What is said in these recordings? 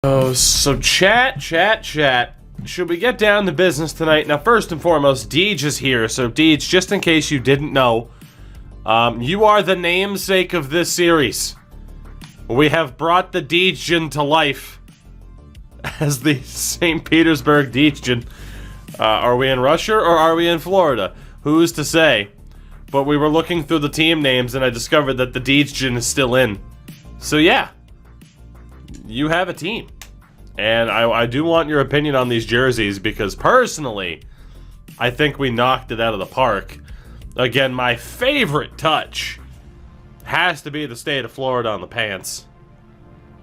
Oh, so chat. Should we get down to business tonight? Now, first and foremost, Deej is here. So, Deej, just in case you didn't know, you are the namesake of this series. We have brought the Deejin to life as the St. Petersburg Deejin. Are we in Russia or are we in Florida? Who's to say? But we were looking through the team names and I discovered that the Deejin is still in. So, yeah. You have a team. And I do want your opinion on these jerseys because personally, I think we knocked it out of the park. Again, my favorite touch has to be the state of Florida on the pants.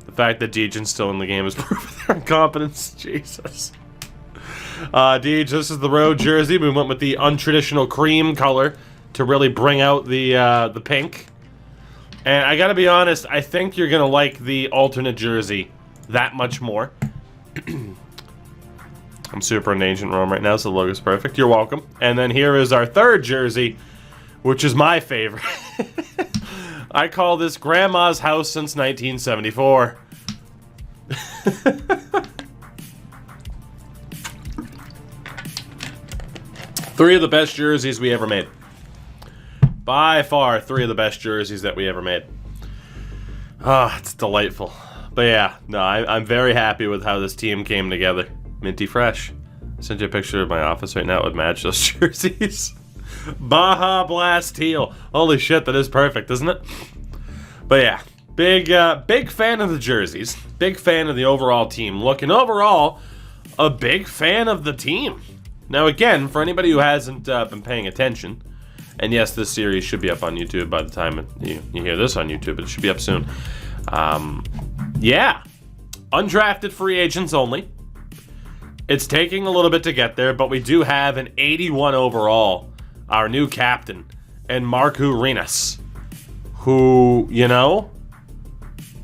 The fact that Deejin's still in the game is proof of their incompetence. Jesus. Deej, this is the road jersey. We went with the untraditional cream color to really bring out the pink. And I gotta be honest, I think you're gonna like the alternate jersey that much more. I'm super in ancient Rome right now, so the logo's perfect. You're welcome. And then here is our third jersey, which is my favorite. I call this Grandma's House since 1974. Three of the best jerseys we ever made. By far, three of the best jerseys that we ever made. Ah, it's delightful. But yeah, no, I'm very happy with how this team came together. Minty fresh. I sent you a picture of my office right now. It would match those jerseys. Baja Blast Teal. Holy shit, that is perfect, isn't it? But yeah, big fan of the jerseys. Big fan of the overall team look. And overall, a big fan of the team. Now again, for anybody who hasn't been paying attention, and yes, this series should be up on YouTube by the time you hear this on YouTube, but it should be up soon. Yeah, undrafted free agents only. It's taking a little bit to get there, but we do have an 81 overall, our new captain, and Marco Renas, who, you know,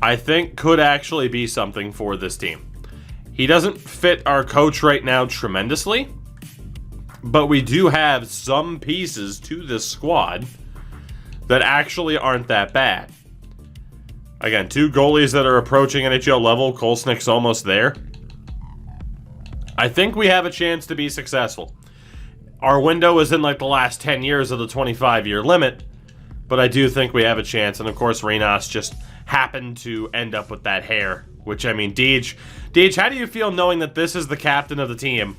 I think could actually be something for this team. He doesn't fit our coach right now tremendously, but we do have some pieces to this squad that actually aren't that bad. Again, two goalies that are approaching NHL level. Kolsnik's almost there. I think we have a chance to be successful. Our window is in like the last 10 years of the 25-year limit, but I do think we have a chance. And of course, Renas just happened to end up with that hair, which, I mean, Deej, how do you feel knowing that this is the captain of the team?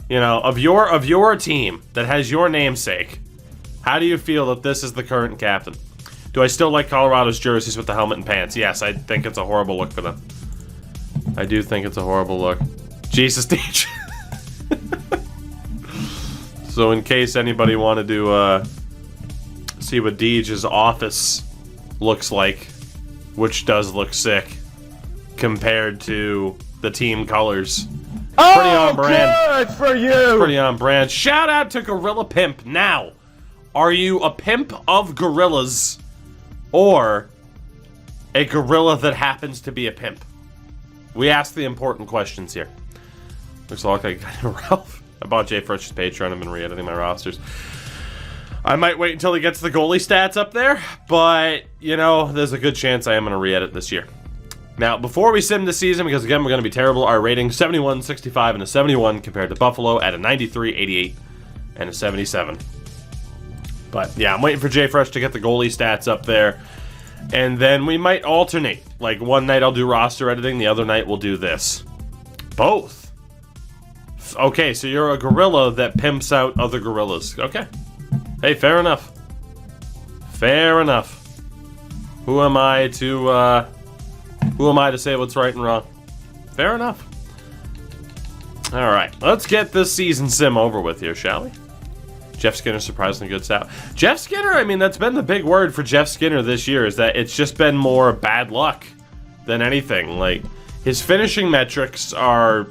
You know, of your team that has your namesake. How do you feel that this is the current captain? Do I still like Colorado's jerseys with the helmet and pants? Yes, I think it's a horrible look for them. I do think it's a horrible look. Jesus, Deej. So in case anybody wanted to see what Deej's office looks like, which does look sick, compared to the team colors. Pretty on brand. Good for you. Pretty on brand. Shout out to Gorilla Pimp. Now, are you a pimp of gorillas or a gorilla that happens to be a pimp? We ask the important questions here. Looks like I got Ralph. I bought Jay Frisch's Patreon. I've been re-editing my rosters. I might wait until he gets the goalie stats up there, but, you know, there's a good chance I am going to re-edit this year. Now, before we sim this season, because again, we're going to be terrible, our rating 71, 65, and a 71 compared to Buffalo at a 93, 88, and a 77. But yeah, I'm waiting for Jay Fresh to get the goalie stats up there. And then we might alternate. Like one night I'll do roster editing, the other night we'll do this. Both. Okay, so you're a gorilla that pimps out other gorillas. Okay. Hey, fair enough. Fair enough. Who am I to say what's right and wrong? Fair enough. Alright, let's get this season sim over with here, shall we? Jeff Skinner, surprisingly good stat. Jeff Skinner, I mean, that's been the big word for Jeff Skinner this year, is that it's just been more bad luck than anything. Like, his finishing metrics are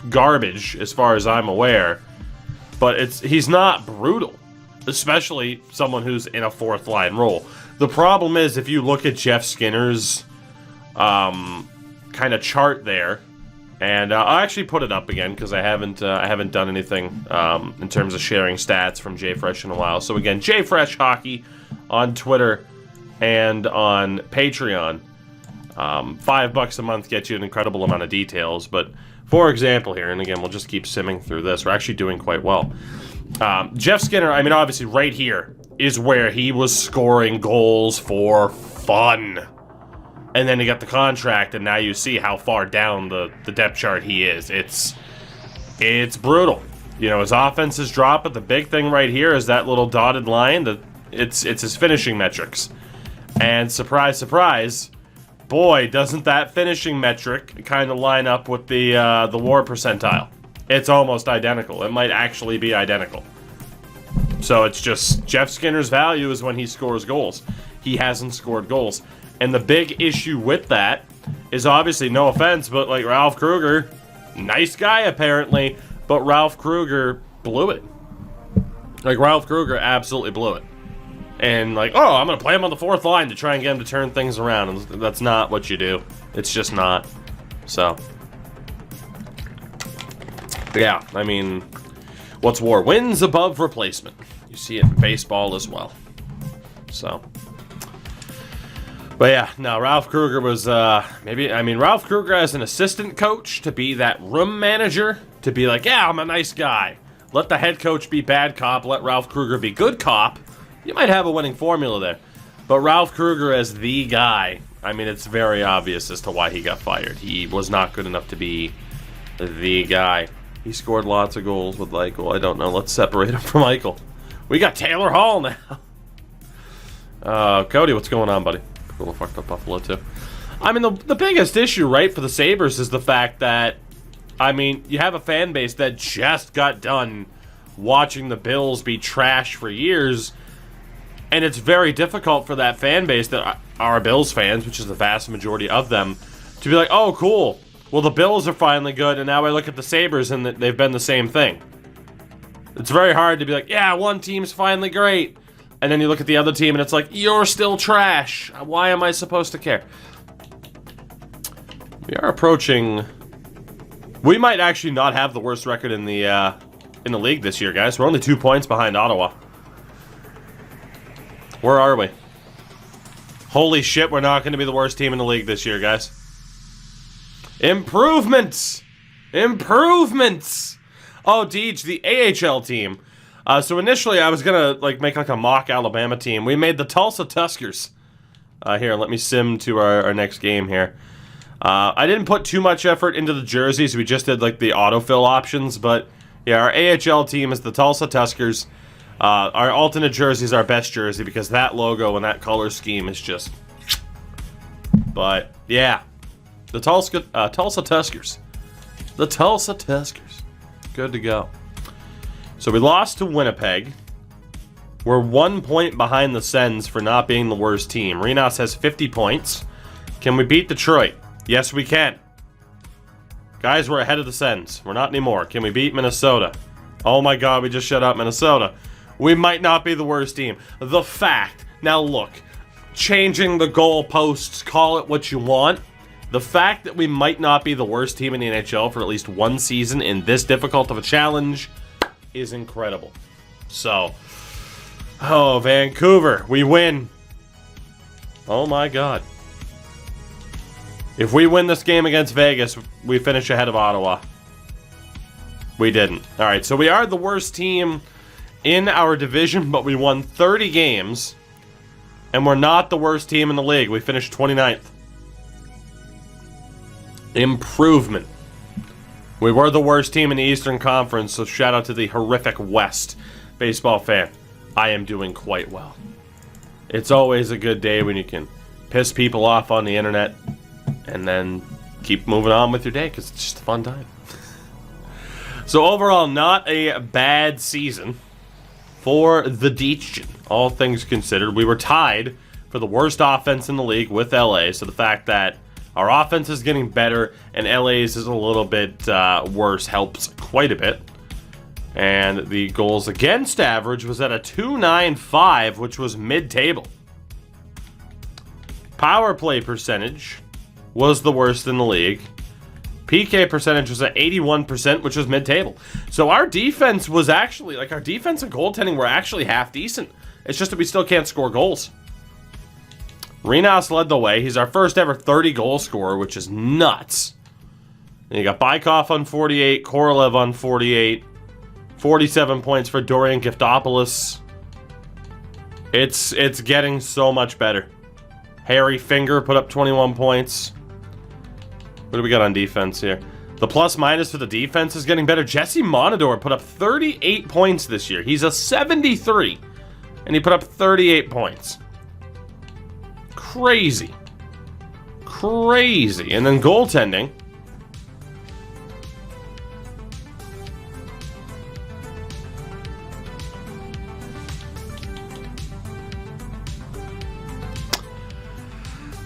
garbage, as far as I'm aware, but he's not brutal, especially someone who's in a fourth line role. The problem is, if you look at Jeff Skinner's kind of chart there, and I'll actually put it up again because I haven't done anything in terms of sharing stats from Jay Fresh in a while. So again, Jay Fresh Hockey on Twitter and on Patreon. $5 a month gets you an incredible amount of details, but for example here, and again, we'll just keep simming through this, we're actually doing quite well. Jeff Skinner, I mean, obviously right here is where he was scoring goals for fun. And then he got the contract, and now you see how far down the depth chart he is. It's brutal. You know, his offense has dropped, but the big thing right here is that little dotted line. It's his finishing metrics. And surprise, surprise, boy, doesn't that finishing metric kind of line up with the WAR percentile. It's almost identical. It might actually be identical. So it's just Jeff Skinner's value is when he scores goals. He hasn't scored goals. And the big issue with that is obviously, no offense, but like Ralph Kruger, nice guy apparently, but Ralph Kruger blew it. Like Ralph Kruger absolutely blew it. And like, oh, I'm going to play him on the fourth line to try and get him to turn things around. And that's not what you do. It's just not. So, yeah, I mean, what's WAR? Wins above replacement. You see it in baseball as well. So, but yeah, no, Ralph Kruger was, Ralph Kruger as an assistant coach to be that room manager, to be like, yeah, I'm a nice guy. Let the head coach be bad cop, let Ralph Kruger be good cop. You might have a winning formula there. But Ralph Kruger as the guy, I mean, it's very obvious as to why he got fired. He was not good enough to be the guy. He scored lots of goals with Eichel. I don't know. Let's separate him from Eichel. We got Taylor Hall now. Cody, what's going on, buddy? A little fucked up Buffalo, too. I mean, the biggest issue, right, for the Sabres is the fact that, I mean, you have a fan base that just got done watching the Bills be trash for years. And it's very difficult for that fan base that are Bills fans, which is the vast majority of them, to be like, oh, cool. Well, the Bills are finally good, and now I look at the Sabres, and they've been the same thing. It's very hard to be like, yeah, one team's finally great. And then you look at the other team, and it's like, you're still trash. Why am I supposed to care? We are approaching... We might actually not have the worst record in the league this year, guys. We're only 2 points behind Ottawa. Where are we? Holy shit, we're not going to be the worst team in the league this year, guys. Improvements! Improvements! Oh, Deej, the AHL team. So initially, I was going to make a mock Alabama team. We made the Tulsa Tuskers. Here, let me sim to our next game here. I didn't put too much effort into the jerseys. We just did, the autofill options. But, yeah, our AHL team is the Tulsa Tuskers. Our alternate jersey is our best jersey because that logo and that color scheme is just... But, yeah. The Tulsa Tuskers. The Tulsa Tuskers. Good to go. So we lost to Winnipeg. We're 1 point behind the Sens for not being the worst team. Renos has 50 points. Can we beat Detroit? Yes, we can. Guys, we're ahead of the Sens. We're not anymore. Can we beat Minnesota? Oh my god, we just shut out Minnesota. We might not be the worst team. The fact, now look, changing the goalposts, call it what you want. The fact that we might not be the worst team in the NHL for at least one season in this difficult of a challenge is incredible. So, oh, Vancouver, we win. Oh my god. If we win this game against Vegas, we finish ahead of Ottawa. We didn't. Alright, so we are the worst team in our division, but we won 30 games, and we're not the worst team in the league. We finished 29th. Improvement. We were the worst team in the Eastern Conference, so shout out to the horrific West baseball fan. I am doing quite well. It's always a good day when you can piss people off on the internet and then keep moving on with your day because it's just a fun time. So overall, not a bad season for the Deitchen. All things considered, we were tied for the worst offense in the league with LA. So the fact that our offense is getting better and LA's is a little bit worse helps quite a bit. And the goals against average was at a .295, which was mid-table. Power play percentage was the worst in the league. PK percentage was at 81%, which was mid-table. So our defense was actually, our defense and goaltending were actually half decent. It's just that we still can't score goals. Renas led the way. He's our first ever 30-goal scorer, which is nuts. And you got Bykov on 48, Korolev on 48, 47 points for Dorian Giftopoulos. It's getting so much better. Harry Finger put up 21 points. What do we got on defense here? The plus-minus for the defense is getting better. Jesse Monador put up 38 points this year. He's a 73, and he put up 38 points. Crazy. Crazy. And then goaltending.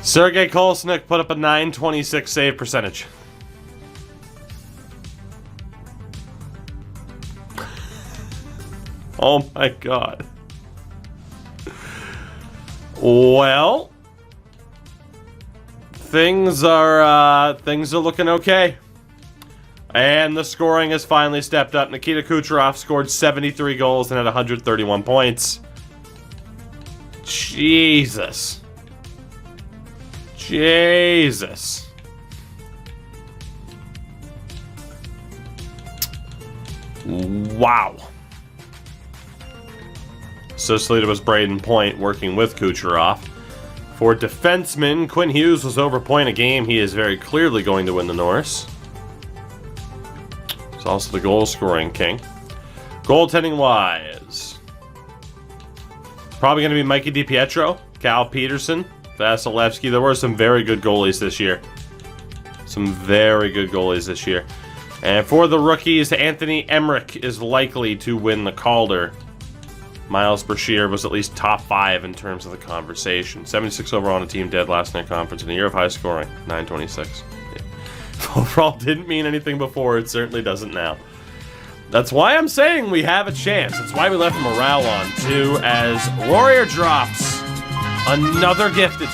Sergei Kolesnik put up a .926 save percentage. Oh my god. Well, things are looking okay. And the scoring has finally stepped up. Nikita Kucherov scored 73 goals and had 131 points. Jesus. Jesus. Wow. Associated was Braden Point working with Kucherov. For defenseman, Quinn Hughes was over point a game. He is very clearly going to win the Norris. He's also the goal-scoring king. Goaltending-wise, probably going to be Mikey DiPietro, Cal Peterson, Vasilevsky. There were some very good goalies this year. And for the rookies, Anthony Emmerich is likely to win the Calder. Miles Brashear was at least top 5 in terms of the conversation. 76 overall on a team dead last night conference in a year of high scoring. 926. Yeah. Overall didn't mean anything before. It certainly doesn't now. That's why I'm saying we have a chance. That's why we left morale on, too, as Warrior drops another gifted.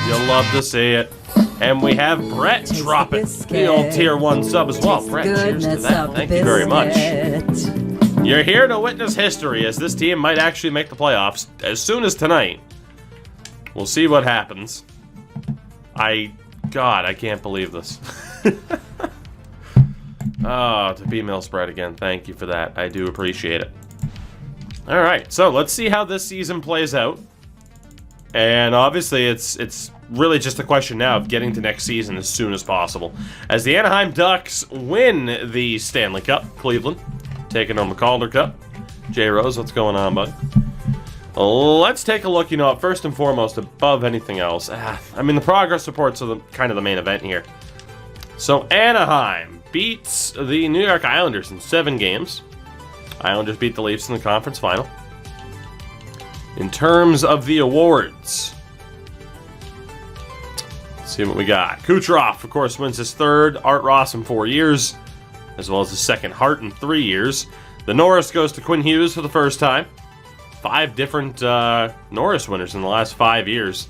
You'll love to see it. And we have Brett dropping the old Tier 1 sub as well. Brett, cheers to that. Thank you very much. You're here to witness history, as this team might actually make the playoffs as soon as tonight. We'll see what happens. God, I can't believe this. Oh, to B-Mill spread again. Thank you for that. I do appreciate it. Alright, so let's see how this season plays out. And obviously, it's really just a question now of getting to next season as soon as possible. As the Anaheim Ducks win the Stanley Cup, Cleveland taking on the Calder Cup. J. Rose, what's going on, bud? Let's take a look, first and foremost, above anything else. I mean, the progress reports are kind of the main event here. So, Anaheim beats the New York Islanders in 7 games. Islanders beat the Leafs in the conference final. In terms of the awards, let's see what we got. Kucherov, of course, wins his 3rd. Art Ross in 4 years, as well as his 2nd Hart in 3 years. The Norris goes to Quinn Hughes for the first time. 5 different Norris winners in the last 5 years.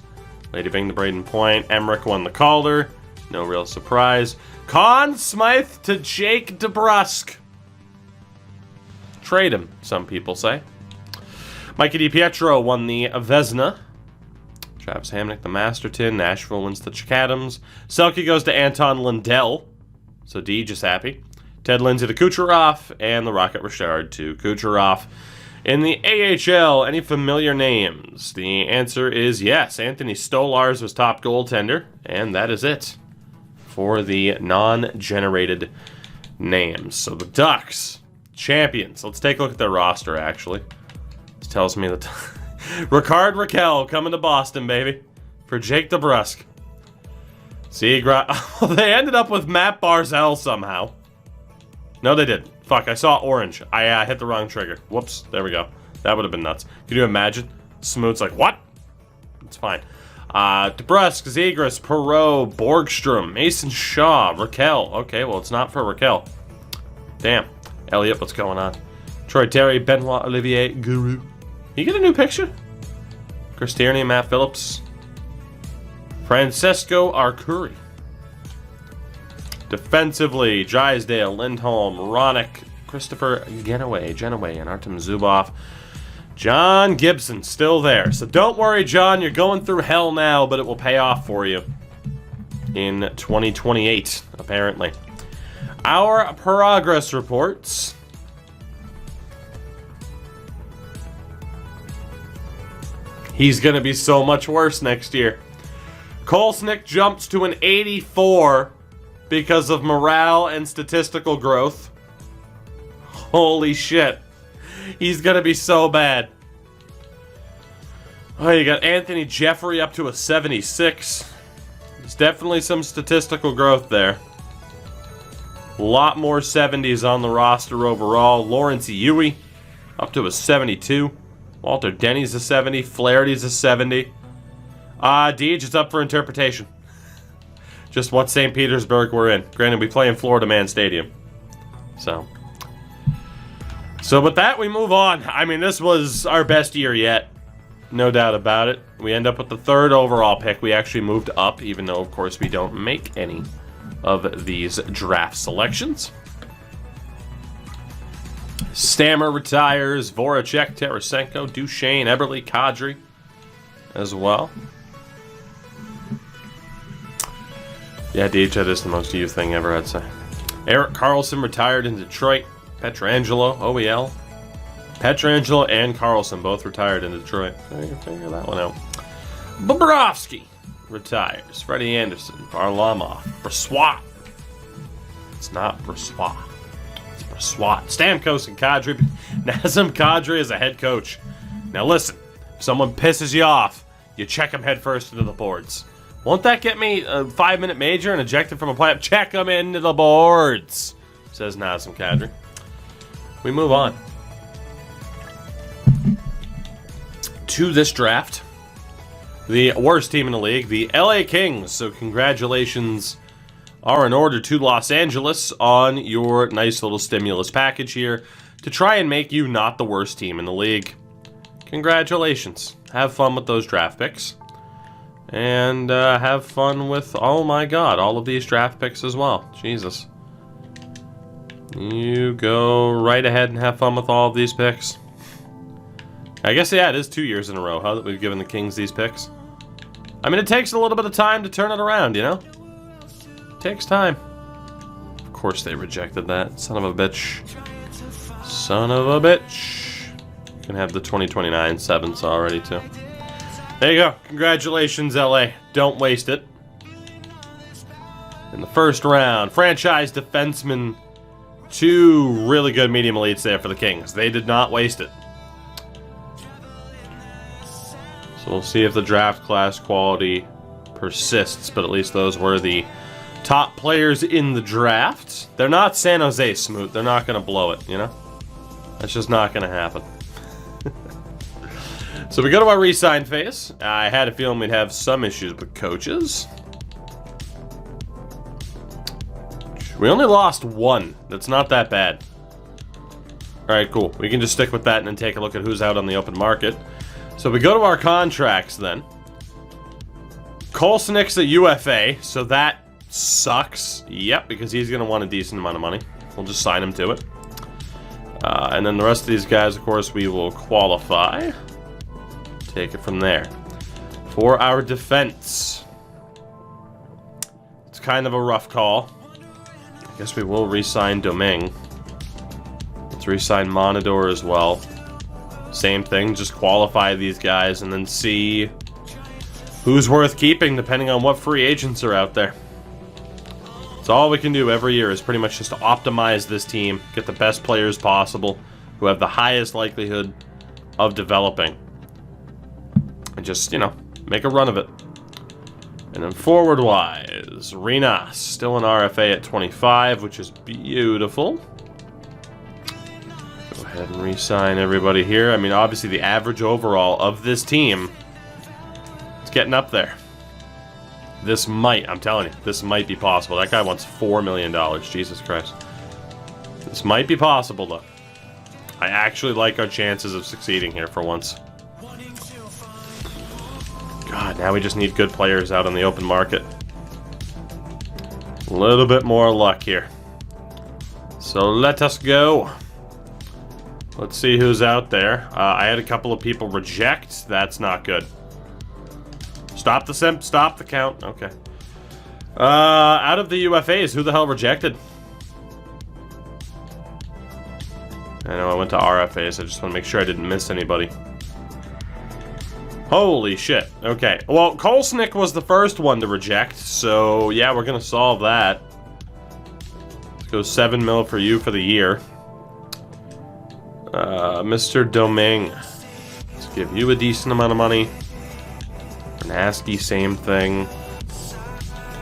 Lady Bing to Braden Point. Emmerich won the Calder. No real surprise. Conn Smythe to Jake DeBrusk. Trade him, some people say. Mikey DiPietro won the Vezina. Travis Hamnick the Masterton. Nashville wins the Chickadams. Selke goes to Anton Lundell. So D just happy. Ted Lindsay to Kucherov. And the Rocket Richard to Kucherov. In the AHL, any familiar names? The answer is yes. Anthony Stolarz was top goaltender. And that is it for the non-generated names. So the Ducks, champions. Let's take a look at their roster, actually. This tells me that Ricard Raquel coming to Boston, baby, for Jake DeBrusk. See, they ended up with Matt Barzal somehow. No, they didn't. Fuck, I saw orange. I hit the wrong trigger. Whoops, there we go. That would have been nuts. Could you imagine? Smoot's like, what? It's fine. DeBrusk, Zegras, Perreault, Borgstrom, Mason Shaw, Raquel. Okay, well, it's not for Raquel. Damn. Elliot, what's going on? Troy Terry, Benoit Olivier, Guru. You get a new picture? Chris Tierney, Matt Phillips. Francesco Arcuri. Defensively, Drysdale, Lindholm, Ronick, Christopher Genoway, and Artem Zubov. John Gibson, still there. So don't worry, John. You're going through hell now, but it will pay off for you in 2028, apparently. Our progress reports. He's going to be so much worse next year. Kolesnik jumps to an 84 because of morale and statistical growth. Holy shit. He's going to be so bad. Oh, you got Anthony Jeffrey up to a 76. There's definitely some statistical growth there. A lot more 70s on the roster overall. Lawrence Huey up to a 72. Walter Denny's a 70. Flaherty's a 70. Deej is up for interpretation. Just what St. Petersburg we're in. Granted, we play in Florida Man Stadium. So with that, we move on. I mean, this was our best year yet. No doubt about it. We end up with the 3rd overall pick. We actually moved up, even though, of course, we don't make any of these draft selections. Stammer retires. Voracek, Tarasenko, Duchesne, Eberle, Kadri as well. Yeah, Deej, that is the most you thing ever, I'd say. Erik Karlsson retired in Detroit. Pietrangelo, OEL. Pietrangelo and Karlsson both retired in Detroit. Figure that one out. Bobrovsky retires. Freddie Anderson, Varlamov, Brossoit. It's not Brossoit. It's Brossoit. Stamkos and Kadri. Nazem Kadri is a head coach. Now listen, if someone pisses you off, you check him head first into the boards. Won't that get me a 5-minute major and ejected from a playoff? Check him into the boards, says Nazem Kadri. We move on to this draft. The worst team in the league, the LA Kings. So congratulations are in order to Los Angeles on your nice little stimulus package here to try and make you not the worst team in the league. Congratulations. Have fun with those draft picks. And have fun with, oh my god, all of these draft picks as well. Jesus. You go right ahead and have fun with all of these picks. I guess, yeah, it is 2 years in a row, huh, that we've given the Kings these picks. I mean, it takes a little bit of time to turn it around, you know? It takes time. Of course they rejected that. Son of a bitch. Son of a bitch. You can have the 2029 sevens already, too. There you go. Congratulations, LA. Don't waste it. In the first round, franchise defenseman. 2 really good medium elites there for the Kings. They did not waste it. So we'll see if the draft class quality persists, but at least those were the top players in the draft. They're not San Jose Smoot. They're not going to blow it, you know? That's just not going to happen. So we go to our re-sign phase. I had a feeling we'd have some issues with coaches. We only lost 1. That's not that bad. Alright, cool. We can just stick with that and then take a look at who's out on the open market. So we go to our contracts then. Kolesnik's a UFA, so that sucks. Yep, because he's going to want a decent amount of money. We'll just sign him to it. And then the rest of these guys, of course, we will qualify. Take it from there. For our defense, it's kind of a rough call. I guess we will re-sign Domingue. Let's re-sign Monador as well. Same thing, just qualify these guys and then see who's worth keeping depending on what free agents are out there. That's all we can do every year is pretty much just to optimize this team, get the best players possible who have the highest likelihood of developing. And just, you know, make a run of it. And then forward-wise, Renas, still an RFA at 25, which is beautiful. Go ahead and re-sign everybody here. I mean, obviously the average overall of this team, it's getting up there. This might, I'm telling you, this might be possible. That guy wants $4 million. Jesus Christ. This might be possible, though. I actually like our chances of succeeding here for once. God, now we just need good players out on the open market. A little bit more luck here. So let us go. Let's see who's out there. I had a couple of people reject. That's not good. Stop the simp. Stop the count. Okay. Out of the UFAs, who the hell rejected? I know I went to RFAs. I just want to make sure I didn't miss anybody. Holy shit. Okay. Well, Kolsnick was the first one to reject, so yeah, we're going to solve that. Let's go 7 mil for you for the year. Mr. Domingue. Let's give you a decent amount of money. Nasty, same thing.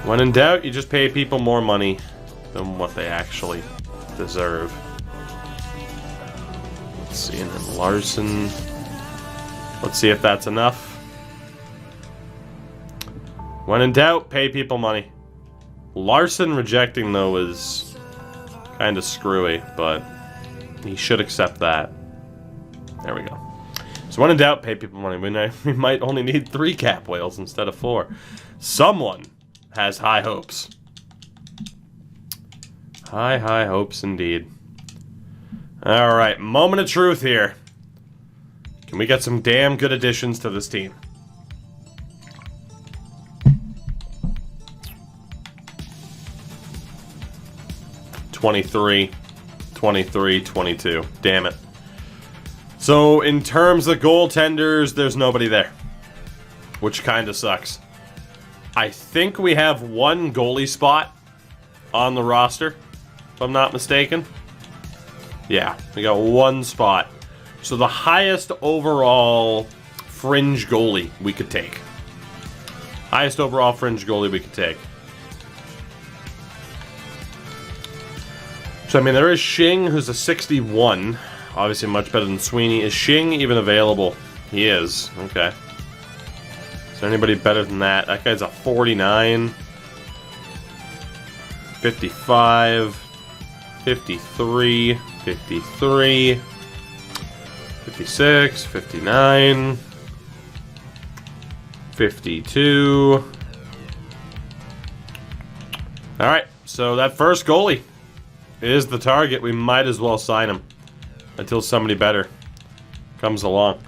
When in doubt, you just pay people more money than what they actually deserve. Let's see, and then Larson. Let's see if that's enough. When in doubt, pay people money. Larson rejecting, though, is kind of screwy, but he should accept that. There we go. So when in doubt, pay people money. We might only need 3 cap whales instead of 4. Someone has high hopes. High hopes indeed. Alright, moment of truth here. Can we get some damn good additions to this team? $23, $23, $22. Damn it. So, in terms of goaltenders, there's nobody there. Which kind of sucks. I think we have 1 goalie spot on the roster, if I'm not mistaken. Yeah, we got 1 spot. So the highest overall fringe goalie we could take. Highest overall fringe goalie we could take. So, I mean, there is Shing, who's a 61. Obviously much better than Sweeney. Is Shing even available? He is. Okay. Is there anybody better than that? That guy's a 49. 55. 53. 53. 56. 59. 52. Alright, so that first goalie is the target. We might as well sign him until somebody better comes along.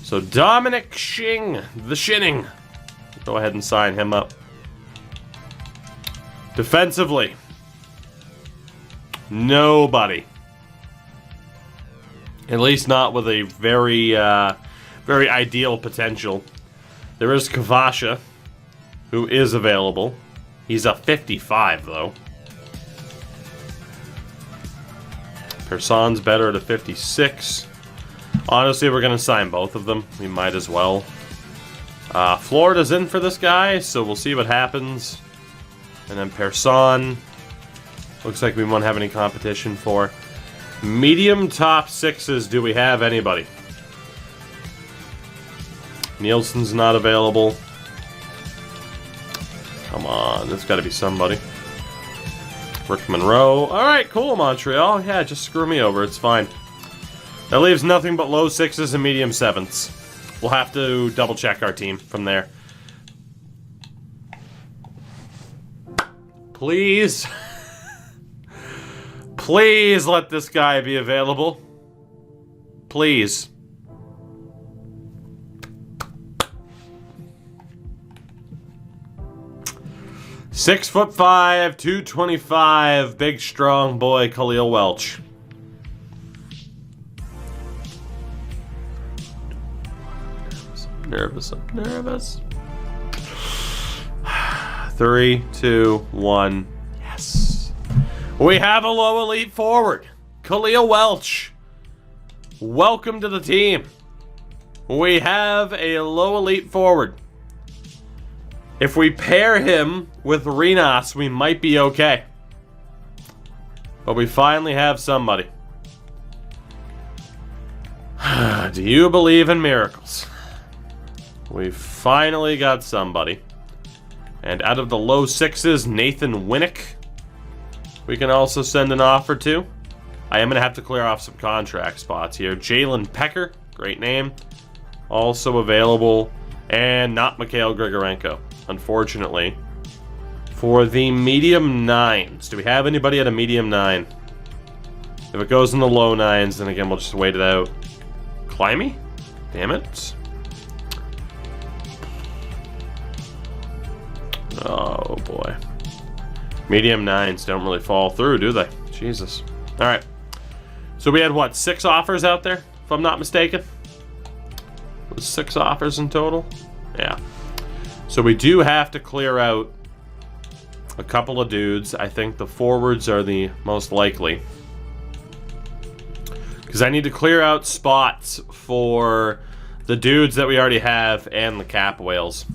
So Dominic Shing, the Shinning. Go ahead and sign him up. Defensively, nobody. At least not with a very, very ideal potential. There is Kavasha, who is available. He's a 55, though. Person's better at a 56. Honestly, we're going to sign both of them. We might as well. Florida's in for this guy, so we'll see what happens. And then Person. Looks like we won't have any competition for. Medium top 6s, do we have anybody? Nielsen's not available. Come on, there's got to be somebody. Rick Monroe. Alright, cool, Montreal. Yeah, just screw me over. It's fine. That leaves nothing but low 6s and medium 7s. We'll have to double check our team from there. Please. Please let this guy be available. Please. Six foot 5, 225, big strong boy Khalil Welch. Nervous. 3, 2, 1. Yes. We have a low elite forward. Khalil Welch. Welcome to the team. We have a low elite forward. If we pair him with Renas, we might be okay. But we finally have somebody. Do you believe in miracles? We've finally got somebody. And out of the low 6s, Nathan Winnick. We can also send an offer to. I am going to have to clear off some contract spots here. Jalen Pecker, great name. Also available. And not Mikhail Grigorenko, unfortunately. For the medium 9s. Do we have anybody at a medium 9? If it goes in the low 9s, then again, we'll just wait it out. Climby? Damn it. Oh, boy. Medium 9s don't really fall through, do they? Jesus. All right. So we had, what, 6 offers out there, if I'm not mistaken? It was 6 offers in total? Yeah. So we do have to clear out a couple of dudes. I think the forwards are the most likely. Because I need to clear out spots for the dudes that we already have and the cap whales.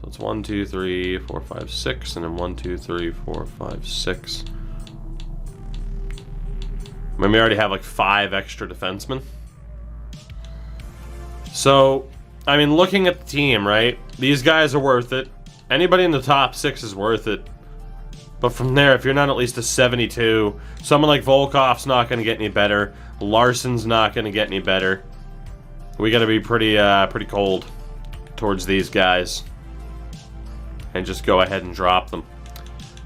So it's 1, 2, 3, 4, 5, 6, and then 1, 2, 3, 4, 5, 6. I mean, we already have like 5 extra defensemen. So, I mean, looking at the team, right? These guys are worth it. Anybody in the top 6 is worth it. But from there, if you're not at least a 72, someone like Volkov's not going to get any better. Larson's not going to get any better. We got to be pretty cold towards these guys. And just go ahead and drop them.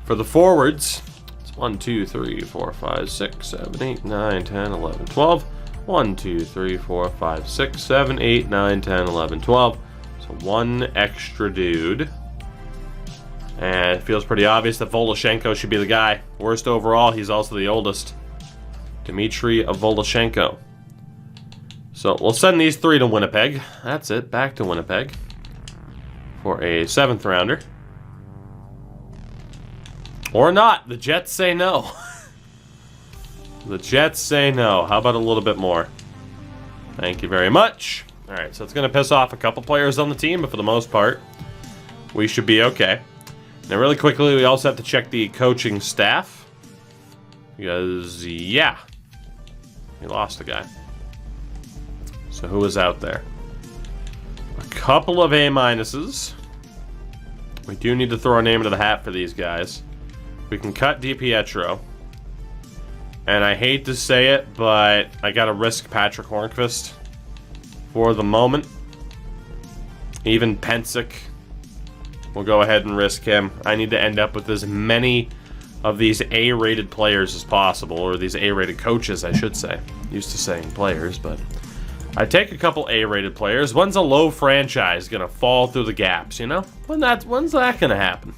For the forwards, it's 1, 2, 3, 4, 5, 6, 7, 8, 9, 10, 11, 12. 1, 2, 3, 4, 5, 6, 7, 8, 9, 10, 11, 12. So 1 extra dude. And it feels pretty obvious that Voloshenko should be the guy. Worst overall, he's also the oldest. Dmitry Voloshenko. So we'll send these 3 to Winnipeg. That's it, back to Winnipeg. For a 7th rounder. Or not, the Jets say no. The Jets say no. How about a little bit more? Thank you very much. Alright, so it's going to piss off a couple players on the team, but for the most part, we should be okay. Now, really quickly, we also have to check the coaching staff. Because, yeah, we lost a guy. So who is out there? A couple of A-minuses. We do need to throw our name into the hat for these guys. We can cut DiPietro. And I hate to say it, but I gotta risk Patrick Hornqvist for the moment. Even Pensick. We'll go ahead and risk him. I need to end up with as many of these A-rated players as possible, or these A-rated coaches, I should say. Used to saying players, but I take a couple A-rated players. When's a low franchise gonna fall through the gaps, you know? When's that gonna happen?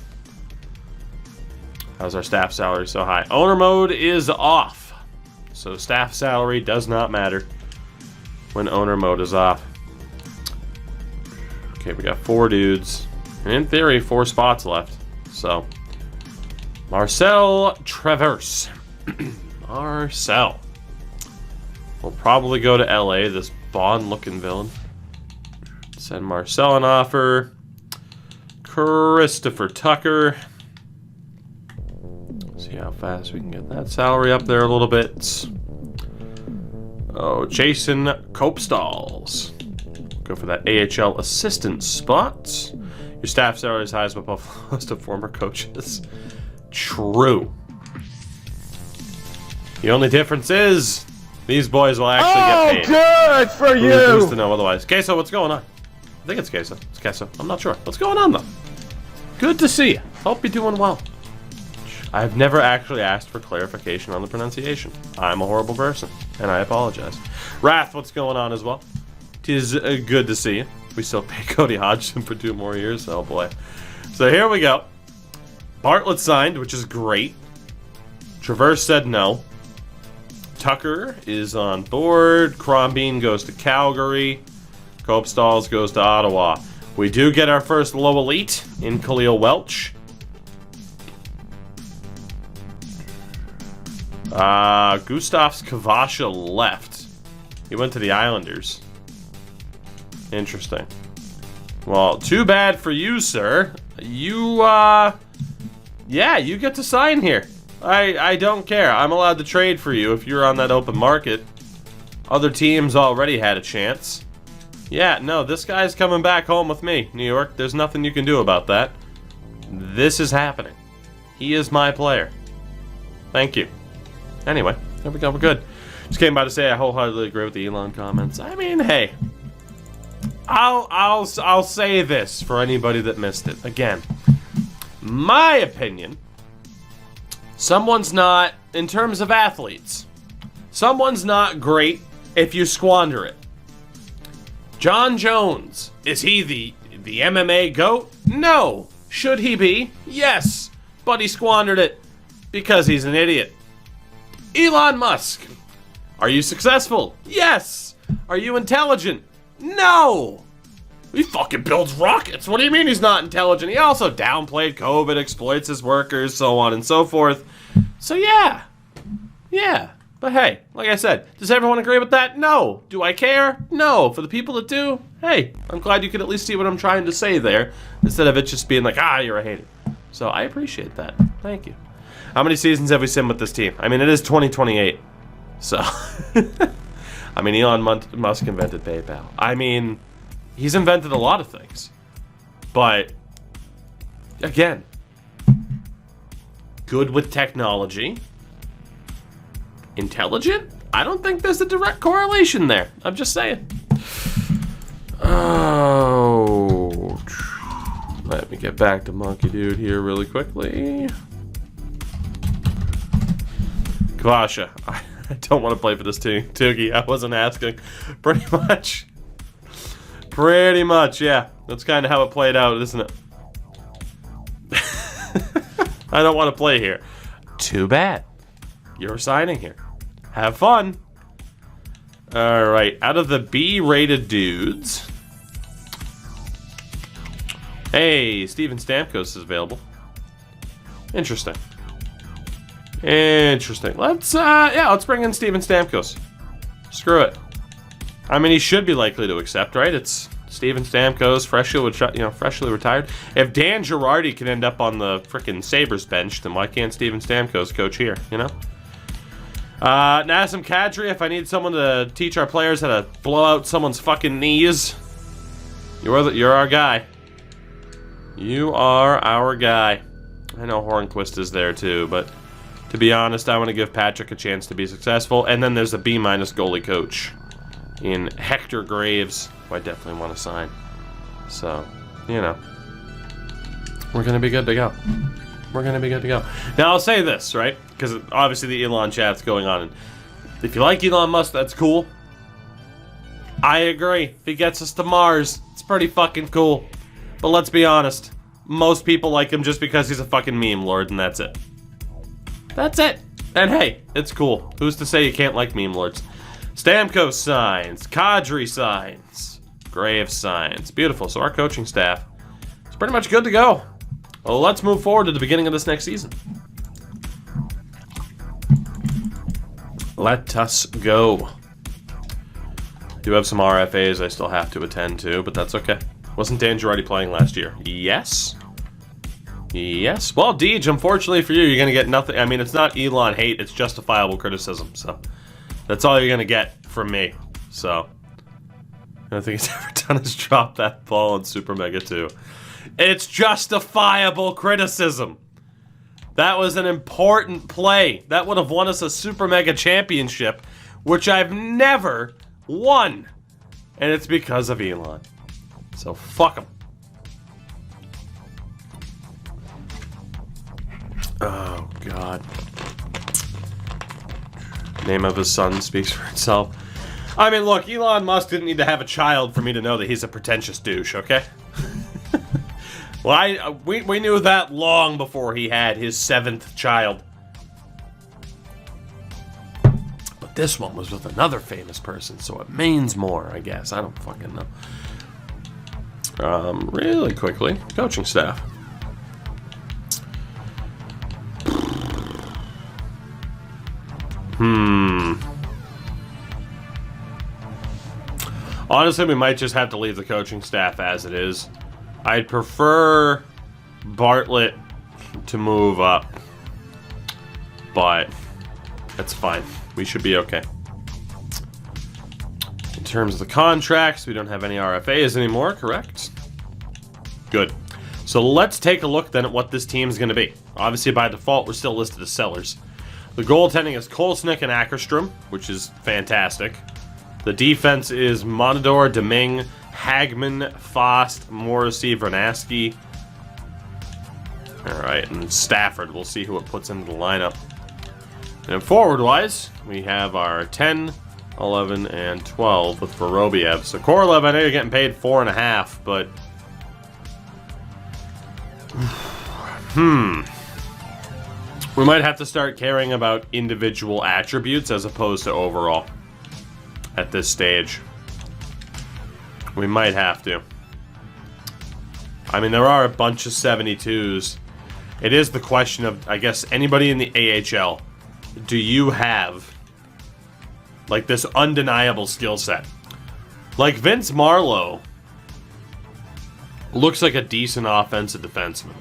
How's our staff salary so high? Owner mode is off, so staff salary does not matter when owner mode is off. Okay, we got 4 dudes. And in theory, 4 spots left. So, Marcel Traverse. Marcel. We'll probably go to LA, this Bond-looking villain. Send Marcel an offer. Christopher Tucker. See how fast we can get that salary up there a little bit. Oh, Jason Kopstalls. Go for that AHL assistant spot. Your staff salary is high as most of former coaches. True. The only difference is these boys will actually get paid. Good for you! Who's to know otherwise? Queso, what's going on? I think it's Queso. It's Queso. I'm not sure. What's going on, though? Good to see you. Hope you're doing well. I've never actually asked for clarification on the pronunciation. I'm a horrible person, and I apologize. Wrath, what's going on as well? Tis good to see you. We still pay Cody Hodgson for 2 more years. Oh, boy. So here we go. Bartlett signed, which is great. Traverse said no. Tucker is on board. Crombine goes to Calgary. Kopstalls goes to Ottawa. We do get our first low elite in Khalil Welch. Gustavs Kavasha left. He went to the Islanders. Interesting. Well, too bad for you, sir. You, yeah, you get to sign here. I don't care. I'm allowed to trade for you if you're on that open market. Other teams already had a chance. Yeah, no, this guy's coming back home with me, New York. There's nothing you can do about that. This is happening. He is my player. Thank you. Anyway, there we go. We're good. Just came by to say I wholeheartedly agree with the Elon comments. I mean, hey, I'll say this for anybody that missed it. Again, my opinion, someone's not, in terms of athletes, Someone's not great if you squander it. John Jones, is he the MMA GOAT? No. Should he be? Yes. But he squandered it because he's an idiot. Elon Musk, are you successful? Yes. Are you intelligent? No. He fucking builds rockets. What do you mean he's not intelligent? He also downplayed COVID, exploits his workers, so on and so forth. So yeah. Yeah. But hey, like I said, does everyone agree with that? No. Do I care? No. For the people that do, hey, I'm glad you could at least see what I'm trying to say there, instead of it just being like, you're a hater. So I appreciate that. Thank you. How many seasons have we seen with this team? I mean, it is 2028. So, I mean, Elon Musk invented PayPal. I mean, he's invented a lot of things. But, again, good with technology. Intelligent? I don't think there's a direct correlation there. I'm just saying. Oh. Let me get back to Monkey Dude here really quickly. Kvasha. I don't want to play for this team. Toogie, I wasn't asking. Pretty much. Pretty much, yeah. That's kind of how it played out, isn't it? I don't want to play here. Too bad. You're signing here. Have fun. Alright, out of the B-rated dudes. Hey, Steven Stamkos is available. Interesting. Interesting. Let's bring in Steven Stamkos. Screw it. I mean, he should be likely to accept, right? It's Steven Stamkos, freshly retired. If Dan Girardi can end up on the frickin' Sabres bench, then why can't Steven Stamkos coach here, you know? Nazem Kadri, if I need someone to teach our players how to blow out someone's fucking knees, you're our guy. You are our guy. I know Hornquist is there too, but to be honest, I want to give Patrick a chance to be successful. And then there's a B- goalie coach in Hector Graves, who I definitely want to sign. So, you know, we're going to be good to go. We're going to be good to go. Now, I'll say this, right? Because obviously the Elon chat's going on. And if you like Elon Musk, that's cool. I agree. If he gets us to Mars, it's pretty fucking cool. But let's be honest. Most people like him just because he's a fucking meme lord, and that's it. That's it. And hey, it's cool. Who's to say you can't like meme lords? Stamkos signs. Kadri signs. Graves signs. Beautiful. So our coaching staff is pretty much good to go. Well, let's move forward to the beginning of this next season. Let us go. I do have some RFAs I still have to attend to, but that's okay. Wasn't Dan Girardi playing last year? Yes. Yes. Well, Deej, unfortunately for you, you're going to get nothing. I mean, it's not Elon hate, it's justifiable criticism. So that's all you're going to get from me. So I don't think he's ever done is drop that ball in Super Mega 2. It's justifiable criticism. That was an important play. That would have won us a Super Mega Championship, which I've never won. And it's because of Elon. So fuck him. Oh, God. Name of his son speaks for itself. I mean, look, Elon Musk didn't need to have a child for me to know that he's a pretentious douche, okay? Well, we knew that long before he had his 7th child. But this one was with another famous person, so it means more, I guess. I don't fucking know. Really quickly, coaching staff. Honestly, we might just have to leave the coaching staff as it is. I'd prefer Bartlett to move up, but that's fine. We should be okay. In terms of the contracts, we don't have any RFAs anymore, correct? Good. So let's take a look then at what this team is going to be. Obviously, by default, we're still listed as sellers. The goaltending is Kolesnik and Ackerstrom, which is fantastic. The defense is Monador, Deming, Hagman, Fost, Morrissey, Vernaski. Alright, and Stafford. We'll see who it puts into the lineup. And forward-wise, we have our 10, 11, and 12 with Vorobiev. So Korolev, I know you're getting paid 4.5, but... We might have to start caring about individual attributes as opposed to overall at this stage. We might have to. I mean, there are a bunch of 72s. It is the question of, I guess, anybody in the AHL. Do you have, like, this undeniable skill set? Like, Vince Marlowe looks like a decent offensive defenseman.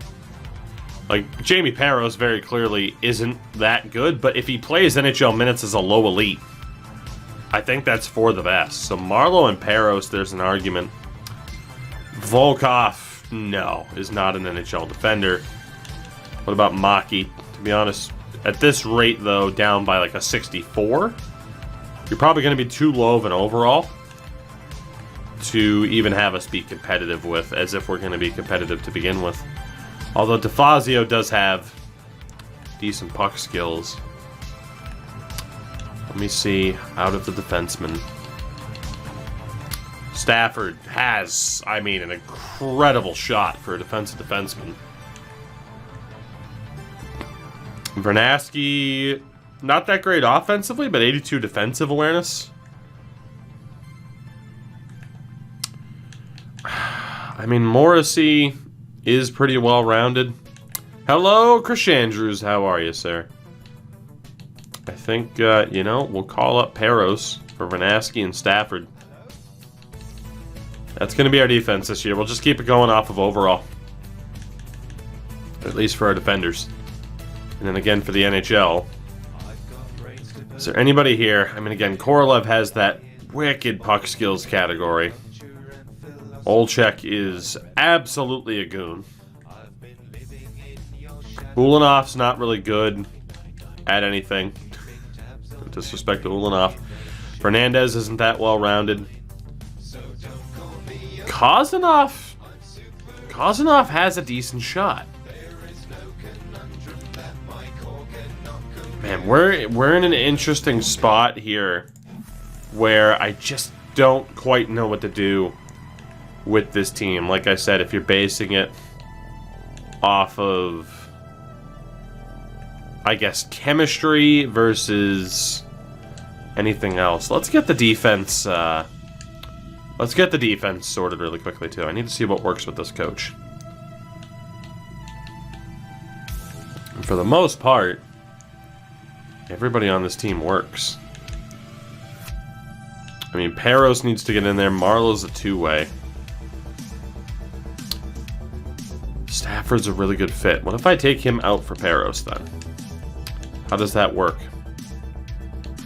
Like, Jamie Parros very clearly isn't that good, but if he plays NHL minutes as a low elite, I think that's for the best. So Marlowe and Parros, there's an argument. Volkov, no, is not an NHL defender. What about Maki? To be honest, at this rate, though, down by like a 64, you're probably going to be too low of an overall to even have us be competitive with, as if we're going to be competitive to begin with. Although DeFazio does have decent puck skills. Let me see, out of the defensemen. Stafford has, I mean, an incredible shot for a defensive defenseman. Vernaski, not that great offensively, but 82 defensive awareness. I mean, Morrissey is pretty well-rounded. Hello, Chris Andrews. How are you, sir? I think, you know, we'll call up Parros for Vernaski and Stafford. That's going to be our defense this year. We'll just keep it going off of overall. At least for our defenders. And then again for the NHL. Is there anybody here? I mean, again, Korolev has that wicked puck skills category. Olchek is absolutely a goon. Ulanov's not really good at anything. No disrespect to Ulanov. Fernandez isn't that well-rounded. Kozanov has a decent shot. Man, we're in an interesting spot here where I just don't quite know what to do with this team. Like I said, if you're basing it off of, I guess, chemistry versus anything else. Let's get the defense sorted really quickly too. I need to see what works with this coach. And for the most part, everybody on this team works. I mean, Parros needs to get in there. Marlowe's a two-way. Stafford's a really good fit. What if I take him out for Parros, then? How does that work?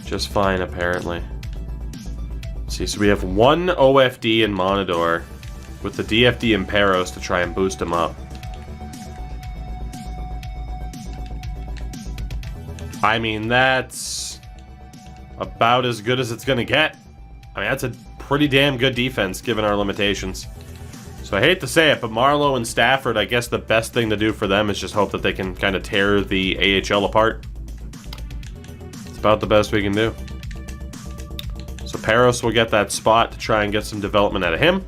Just fine, apparently. Let's see, so we have one OFD in Monador with the DFD in Parros to try and boost him up. I mean, that's about as good as it's going to get. I mean, that's a pretty damn good defense, given our limitations. So I hate to say it, but Marlowe and Stafford, I guess the best thing to do for them is just hope that they can kind of tear the AHL apart. It's about the best we can do. So Parros will get that spot to try and get some development out of him.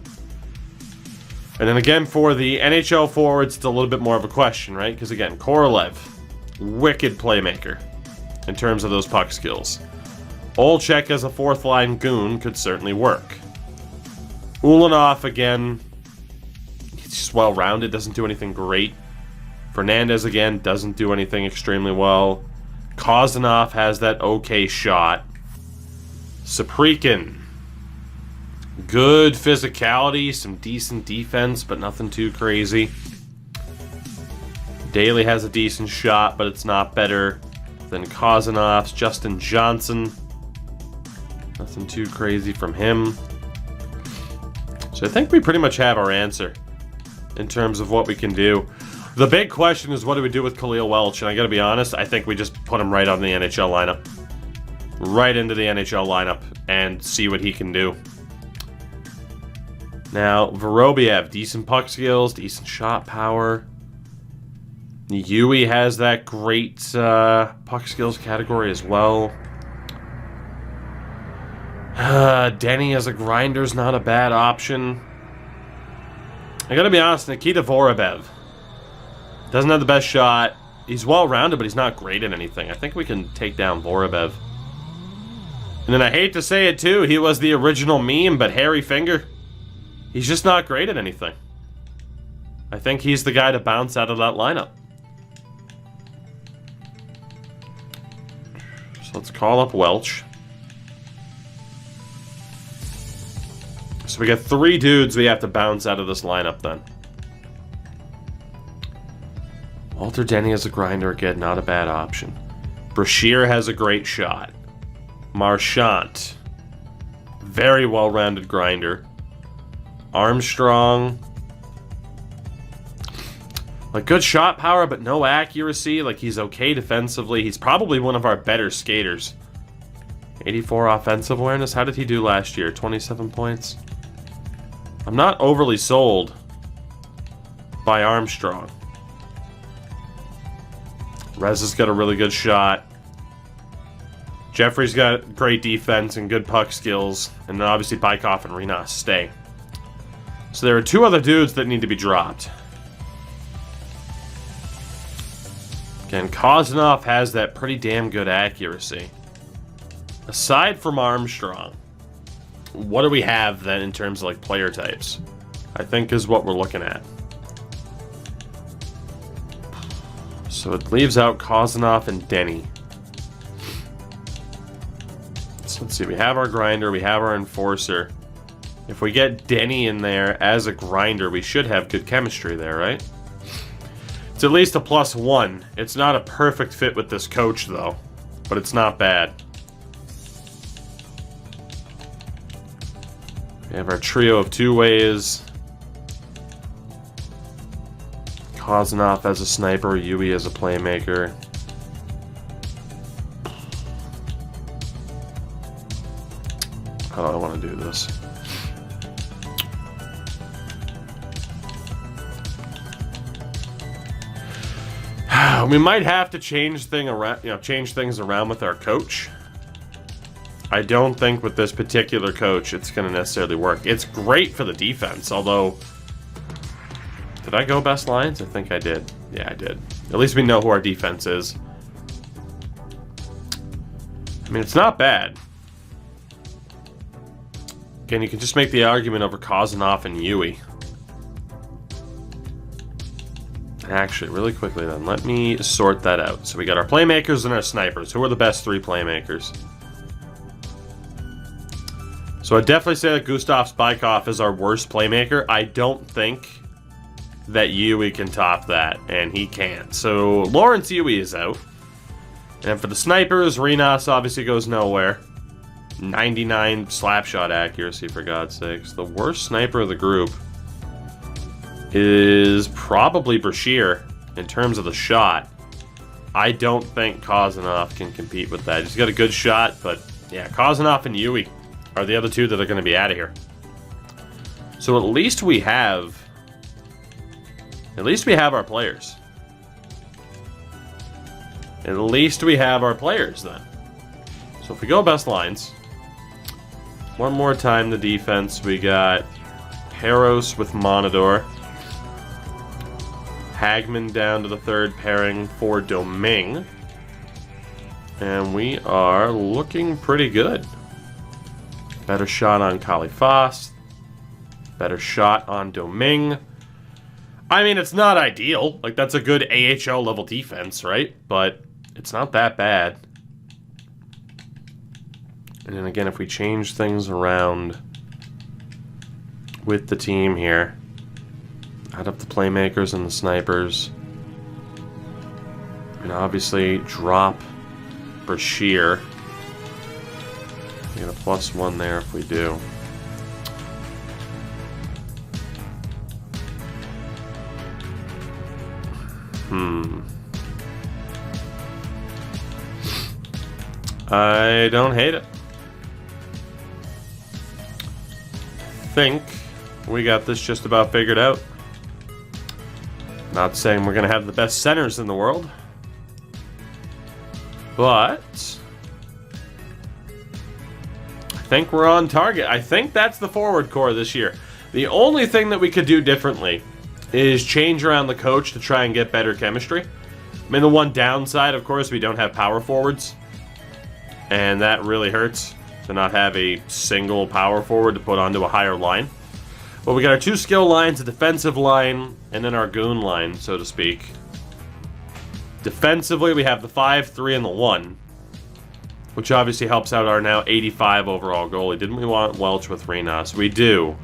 And then again, for the NHL forwards, it's a little bit more of a question, right? Because again, Korolev, wicked playmaker in terms of those puck skills. Olchek as a fourth-line goon could certainly work. Ulanov, again, he's just well-rounded, doesn't do anything great. Fernandez, again, doesn't do anything extremely well. Kozanov has that okay shot. Saprikin, good physicality, some decent defense, but nothing too crazy. Daly has a decent shot, but it's not better than Kozanov's. Justin Johnson, nothing too crazy from him. So I think we pretty much have our answer in terms of what we can do. The big question is, what do we do with Khalil Welch? And I gotta be honest, I think we just put him right on the NHL lineup. Right into the NHL lineup and see what he can do. Now, Vorobiev, decent puck skills, decent shot power. Yui has that great puck skills category as well. Denny as a grinder's not a bad option. I gotta be honest, Nikita Vorobev doesn't have the best shot. He's well-rounded, but he's not great at anything. I think we can take down Vorobev. And then I hate to say it too, he was the original meme, but Hairy Finger, he's just not great at anything. I think he's the guy to bounce out of that lineup. So let's call up Welch. So we got 3 dudes we have to bounce out of this lineup then. Walter Denny as a grinder, again, not a bad option. Brashear has a great shot. Marchant, very well-rounded grinder. Armstrong, like good shot power, but no accuracy. Like he's okay defensively. He's probably one of our better skaters. 84 offensive awareness. How did he do last year? 27 points. I'm not overly sold by Armstrong. Rez has got a really good shot. Jeffrey's got great defense and good puck skills. And then obviously Bykov and Renas stay. So there are 2 other dudes that need to be dropped. Again, Kozanov has that pretty damn good accuracy. Aside from Armstrong, what do we have then in terms of like player types? I think is what we're looking at. So it leaves out Kozanov and Denny. So let's see, we have our grinder, we have our enforcer. If we get Denny in there as a grinder, we should have good chemistry there, right? It's at least a +1. It's not a perfect fit with this coach, though. But it's not bad. We have our trio of 2-ways. Kozanov as a sniper, Yui as a playmaker. How do I want to do this? We might have to change things around with our coach. I don't think with this particular coach it's going to necessarily work. It's great for the defense, although... Did I go best lines? I think I did. Yeah, I did. At least we know who our defense is. I mean, it's not bad. Again, you can just make the argument over Kozanov and Yui. Actually, really quickly then, let me sort that out. So we got our playmakers and our snipers. Who are the best 3 playmakers? So I'd definitely say that Gustav Bykov is our worst playmaker. I don't think that Yui can top that, and he can't. So Lawrence Yui is out. And for the snipers, Renas obviously goes nowhere. 99 slapshot accuracy, for God's sakes. The worst sniper of the group is probably Brashear in terms of the shot. I don't think Kozanov can compete with that. He's got a good shot, but yeah, Kozanov and Yui are the other 2 that are going to be out of here. So at least we have our players. At least we have our players then. So if we go best lines, one more time the defense, we got Peros with Monador. Hagman down to the 3rd pairing for Domingue. And we are looking pretty good. Better shot on Kalifas. Better shot on Domingue. I mean, it's not ideal. Like, that's a good AHL level defense, right? But it's not that bad. And then again, if we change things around with the team here, add up the playmakers and the snipers, and obviously drop Brashear. We get a +1 there if we do. I don't hate it. I think we got this just about figured out. Not saying we're going to have the best centers in the world, but I think we're on target. I think that's the forward core this year. The only thing that we could do differently is change around the coach to try and get better chemistry. I mean, the one downside, of course, we don't have power forwards, and that really hurts to not have a single power forward to put onto a higher line. But we got our 2 skill lines, a defensive line, and then our goon line, so to speak. Defensively, we have the 5-3 and the 1, which obviously helps out our now 85 overall goalie. Didn't we want Welch with Renas? We do.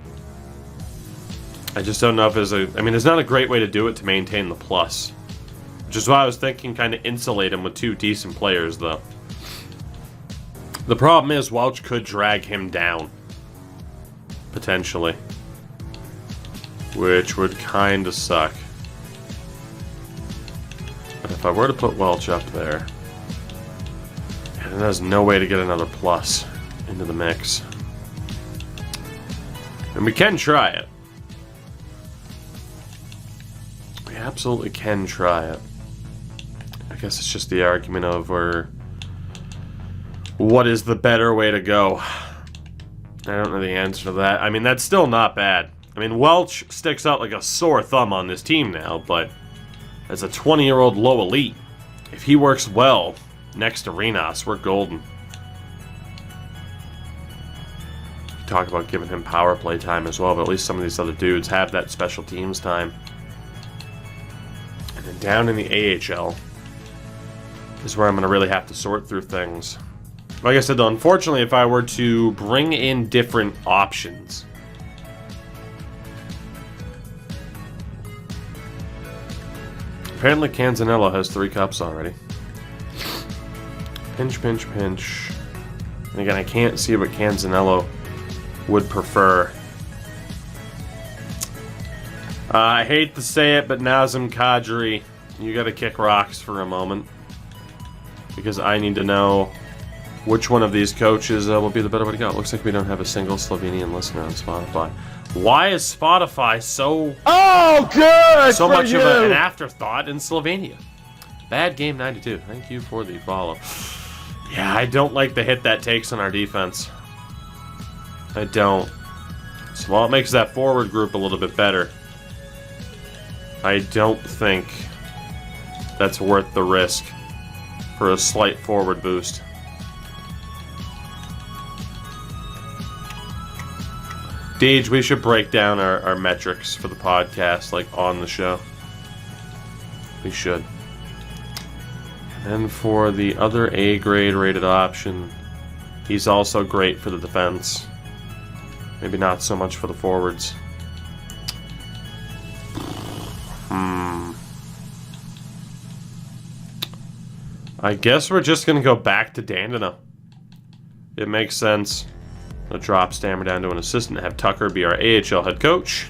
I just don't know if there's a... I mean, there's not a great way to do it to maintain the plus. Which is why I was thinking kind of insulate him with 2 decent players, though. The problem is Welch could drag him down. Potentially. Which would kind of suck. But if I were to put Welch up there, then there's no way to get another plus into the mix. And we can try it. We absolutely can try it. I guess it's just the argument of what is the better way to go? I don't know the answer to that. I mean, that's still not bad. I mean, Welch sticks out like a sore thumb on this team now, but as a 20-year-old low elite, if he works well next to Renas, we're golden. We talk about giving him power play time as well, but at least some of these other dudes have that special teams time. And then down in the AHL is where I'm going to really have to sort through things. Like I said, though, unfortunately, if I were to bring in different options... Apparently Canzanello has 3 cups already. Pinch, pinch, pinch. And again, I can't see what Canzanello would prefer. I hate to say it, but Nazem Kadri, you gotta kick rocks for a moment. Because I need to know which one of these coaches will be the better way to go. It looks like we don't have a single Slovenian listener on Spotify. Why is Spotify so much of an afterthought in Slovenia? Bad game 92. Thank you for the follow. Yeah, I don't like the hit that takes on our defense. I don't. So while it makes that forward group a little bit better, I don't think that's worth the risk for a slight forward boost. Deej, we should break down our metrics for the podcast, like, on the show. We should. And then for the other A-grade rated option, he's also great for the defense. Maybe not so much for the forwards. I guess we're just going to go back to Dandino. It makes sense. I'll drop Stammer down to an assistant and have Tucker be our AHL head coach.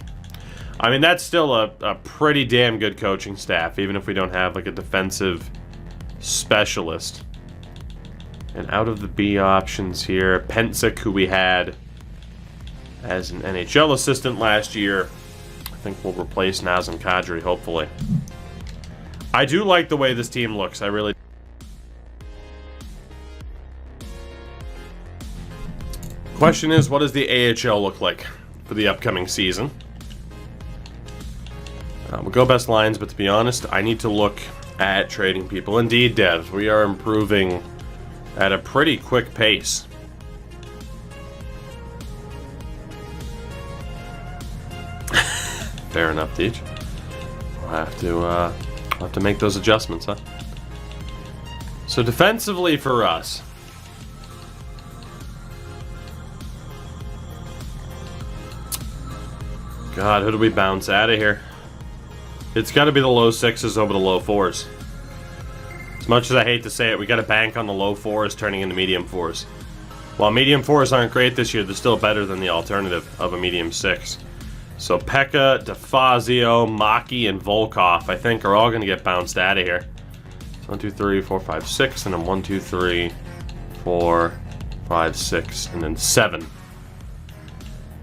I mean, that's still a pretty damn good coaching staff, even if we don't have like a defensive specialist. And out of the B options here, Pensick, who we had as an NHL assistant last year, I think we'll replace Nazem Kadri, hopefully. I do like the way this team looks. I really do. Question is, what does the AHL look like for the upcoming season? We'll go best lines, but to be honest, I need to look at trading people. Indeed, Dev, we are improving at a pretty quick pace. Fair enough, Deej. We'll have to make those adjustments, huh? So defensively for us, God, who do we bounce out of here? It's got to be the low 6s over the low 4s. As much as I hate to say it, we got to bank on the low 4s turning into medium 4s. While medium 4s aren't great this year, they're still better than the alternative of a medium 6. So Pekka, DeFazio, Maki, and Volkov, I think, are all going to get bounced out of here. 1, 2, 3, 4, 5, 6, and then 1, 2, 3, 4, 5, 6, and then 7.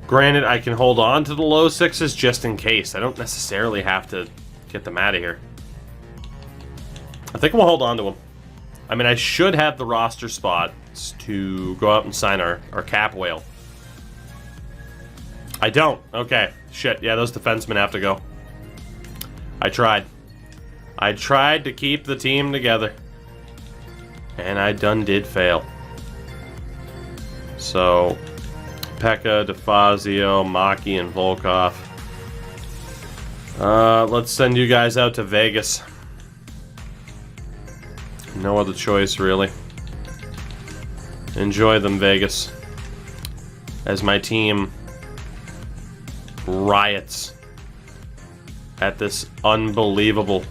Granted, I can hold on to the low 6s just in case. I don't necessarily have to get them out of here. I think we'll hold on to them. I mean, I should have the roster spots to go out and sign our cap whale. I don't. Okay. Shit. Yeah, those defensemen have to go. I tried. I tried to keep the team together. And I done did fail. So, Pekka, DeFazio, Maki, and Volkov. Let's send you guys out to Vegas. No other choice, really. Enjoy them, Vegas. As my team riots at this unbelievable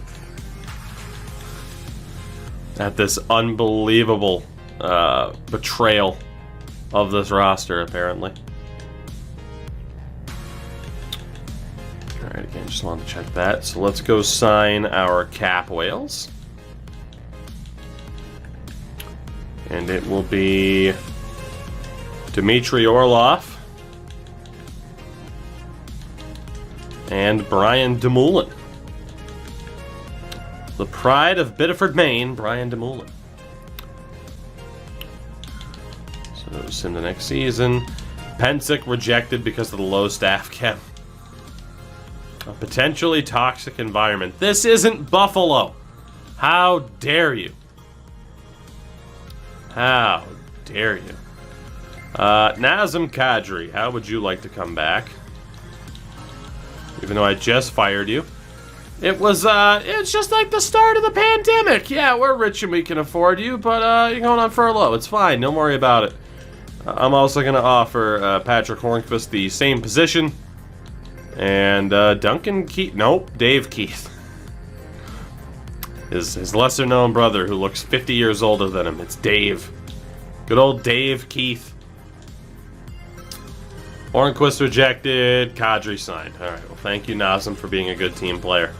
betrayal of this roster, apparently. Alright, again, just wanted to check that. So let's go sign our cap whales. And it will be Dmitry Orlov and Brian Dumoulin. The pride of Biddeford, Maine, Brian Dumoulin. So notice in the next season. Pensick rejected because of the low staff cap. A potentially toxic environment. This isn't Buffalo. How dare you? How dare you? Nazem Kadri, how would you like to come back? Even though I just fired you. It's just like the start of the pandemic. Yeah, we're rich and we can afford you, but you're going on furlough. It's fine, don't worry about it. I'm also going to offer Patrick Hornqvist the same position. And Duncan Keith, nope, Dave Keith. His lesser-known brother who looks 50 years older than him. It's Dave. Good old Dave Keith. Hornqvist rejected. Kadri signed. Alright, well, thank you, Nazem, for being a good team player.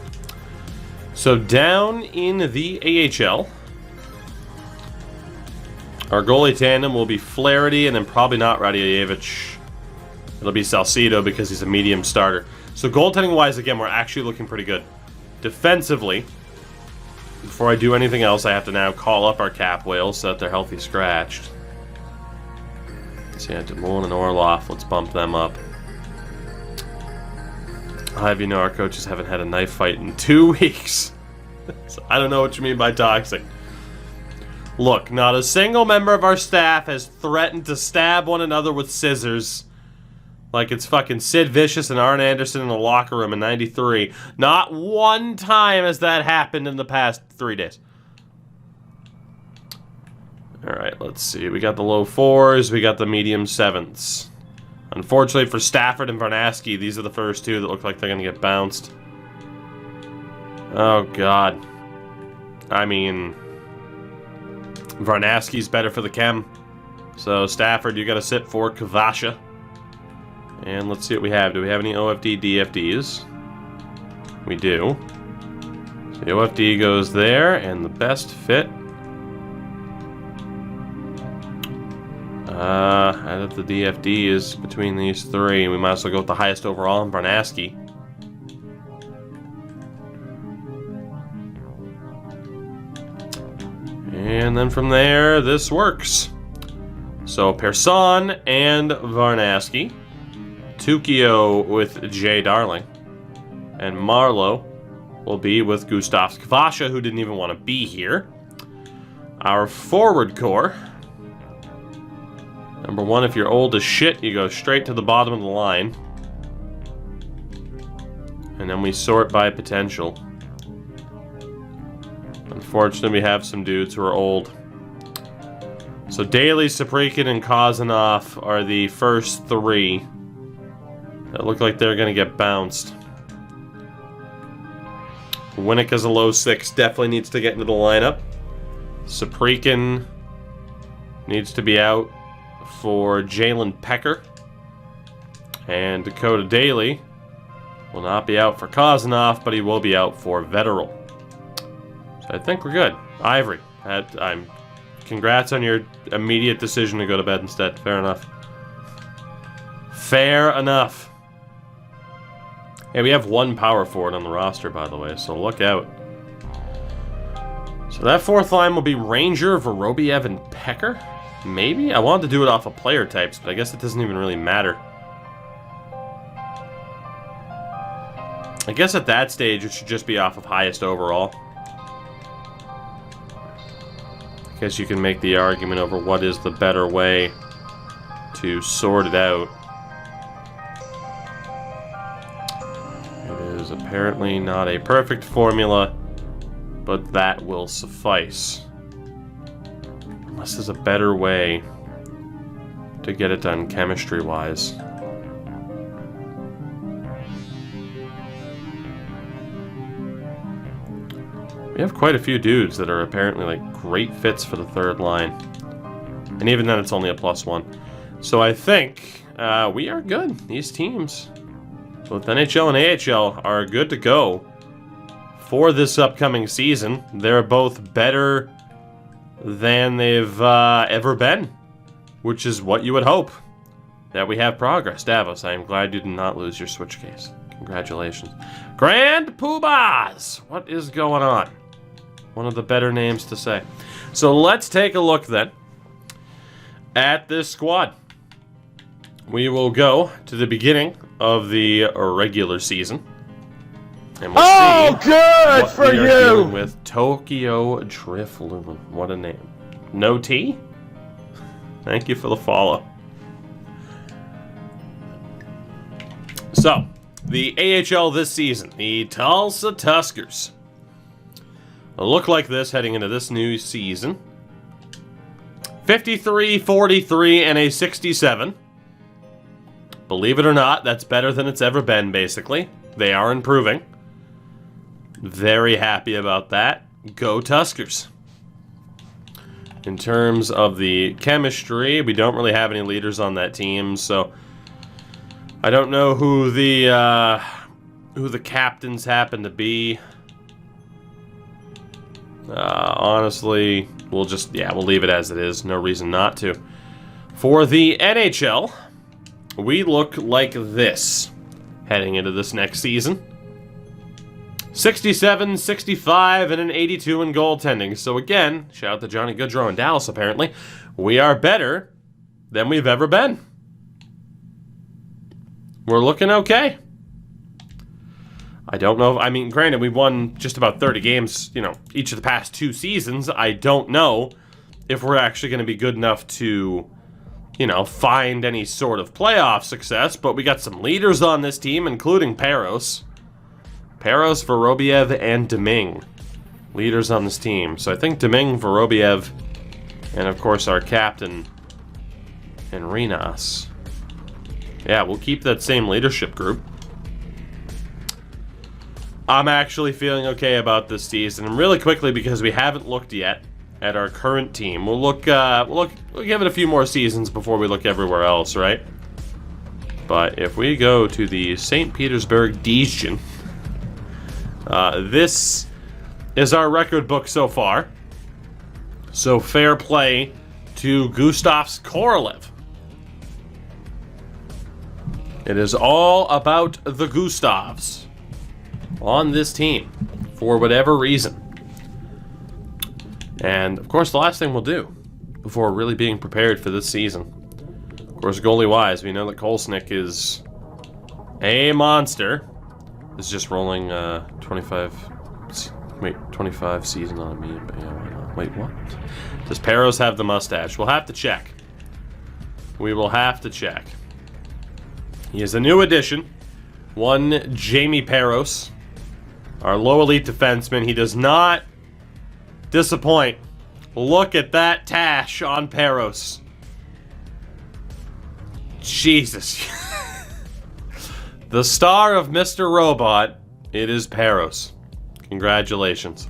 So, down in the AHL, our goalie tandem will be Flaherty and then probably not Radujevich. It'll be Salcido because he's a medium starter. So, goaltending-wise, again, we're actually looking pretty good. Defensively, before I do anything else, I have to now call up our cap whales so that they're healthy scratched. So yeah, Dumoulin and Orloff, let's bump them up. I'll have you know our coaches haven't had a knife fight in 2 weeks. So I don't know what you mean by toxic. Look, not a single member of our staff has threatened to stab one another with scissors. Like it's fucking Sid Vicious and Arn Anderson in the locker room in '93. Not one time has that happened in the past 3 days. Alright, let's see. We got the low 4s, we got the medium 7s. Unfortunately for Stafford and Varnasky, these are the first two that look like they're going to get bounced. Oh, God. I mean, Varnasky's better for the chem. So, Stafford, you got to sit for Kvasha. And let's see what we have. Do we have any OFD DFDs? We do. So the OFD goes there, and the best fit. Out of the DFD is between these three. We might as well go with the highest overall in Varnasky. And then from there, this works. So Persson and Varnasky. Tukio with Jay Darling. And Marlowe will be with Gustav Kvasha, who didn't even want to be here. Our forward core. Number one, if you're old as shit, you go straight to the bottom of the line. And then we sort by potential. Unfortunately, we have some dudes who are old. So Daly, Saprikin, and Kozanov are the first three that look like they're going to get bounced. Winnick is a low 6, definitely needs to get into the lineup. Saprikin needs to be out for Jalen Pecker. And Dakota Daly will not be out for Kozanov, but he will be out for Vetterl. So I think we're good. Ivory, congrats on your immediate decision to go to bed instead. Fair enough. Fair enough. Hey, we have one power forward on the roster, by the way, so look out. So that fourth line will be Ranger, Vorobiev, and Pecker? Maybe? I wanted to do it off of player types, but I guess it doesn't even really matter. I guess at that stage, it should just be off of highest overall. I guess you can make the argument over what is the better way to sort it out. It is apparently not a perfect formula, but that will suffice. Unless there's a better way to get it done chemistry-wise. We have quite a few dudes that are apparently like great fits for the third line. And even then it's only a +1. So I think we are good. These teams, both NHL and AHL, are good to go for this upcoming season. They're both better than they've ever been, which is what you would hope. That we have progress. Davos, I am glad you did not lose your Switch case. Congratulations. Grand Poobahs! What is going on? One of the better names to say. So let's take a look then at this squad. We will go to the beginning of the regular season. And we'll see good what for we are you! dealing with Tokyo Drifloon. What a name. No T? Thank you for the follow. So, the AHL this season, the Tulsa Tuskers, look like this heading into this new season. 53, 43, and a 67. Believe it or not, that's better than it's ever been, basically. They are improving. Very happy about that. Go Tuskers. In terms of the chemistry, we don't really have any leaders on that team, so I don't know who the captains happen to be. Honestly, we'll leave it as it is. No reason not to. For the NHL, we look like this heading into this next season. 67, 65, and an 82 in goaltending. So again, shout out to Johnny Goodrow in Dallas, apparently. We are better than we've ever been. We're looking okay. I don't know. I mean, granted, we've won just about 30 games, each of the past 2 seasons. I don't know if we're actually going to be good enough to, find any sort of playoff success, but we got some leaders on this team, including Peros. Peros, Vorobiev, and Deming. Leaders on this team. So I think Deming, Vorobiev, and of course our captain, Enrinas. Yeah, we'll keep that same leadership group. I'm actually feeling okay about this season. And really quickly, because we haven't looked yet at our current team, we'll give it a few more seasons before we look everywhere else, right? But if we go to the St. Petersburg Division, this is our record book so far. So fair play to Gustav Korolev. It is all about the Gustavs on this team for whatever reason. And of course, the last thing we'll do before really being prepared for this season, of course, goalie-wise, we know that Kolesnik is a monster. Is just rolling 25 season on me. But yeah, why not? Wait, what? Does Peros have the mustache? We'll have to check. We will have to check. He is a new addition. One Jamie Peros, our low elite defenseman. He does not disappoint. Look at that tash on Peros. Jesus. The star of Mr. Robot, it is Peros. Congratulations.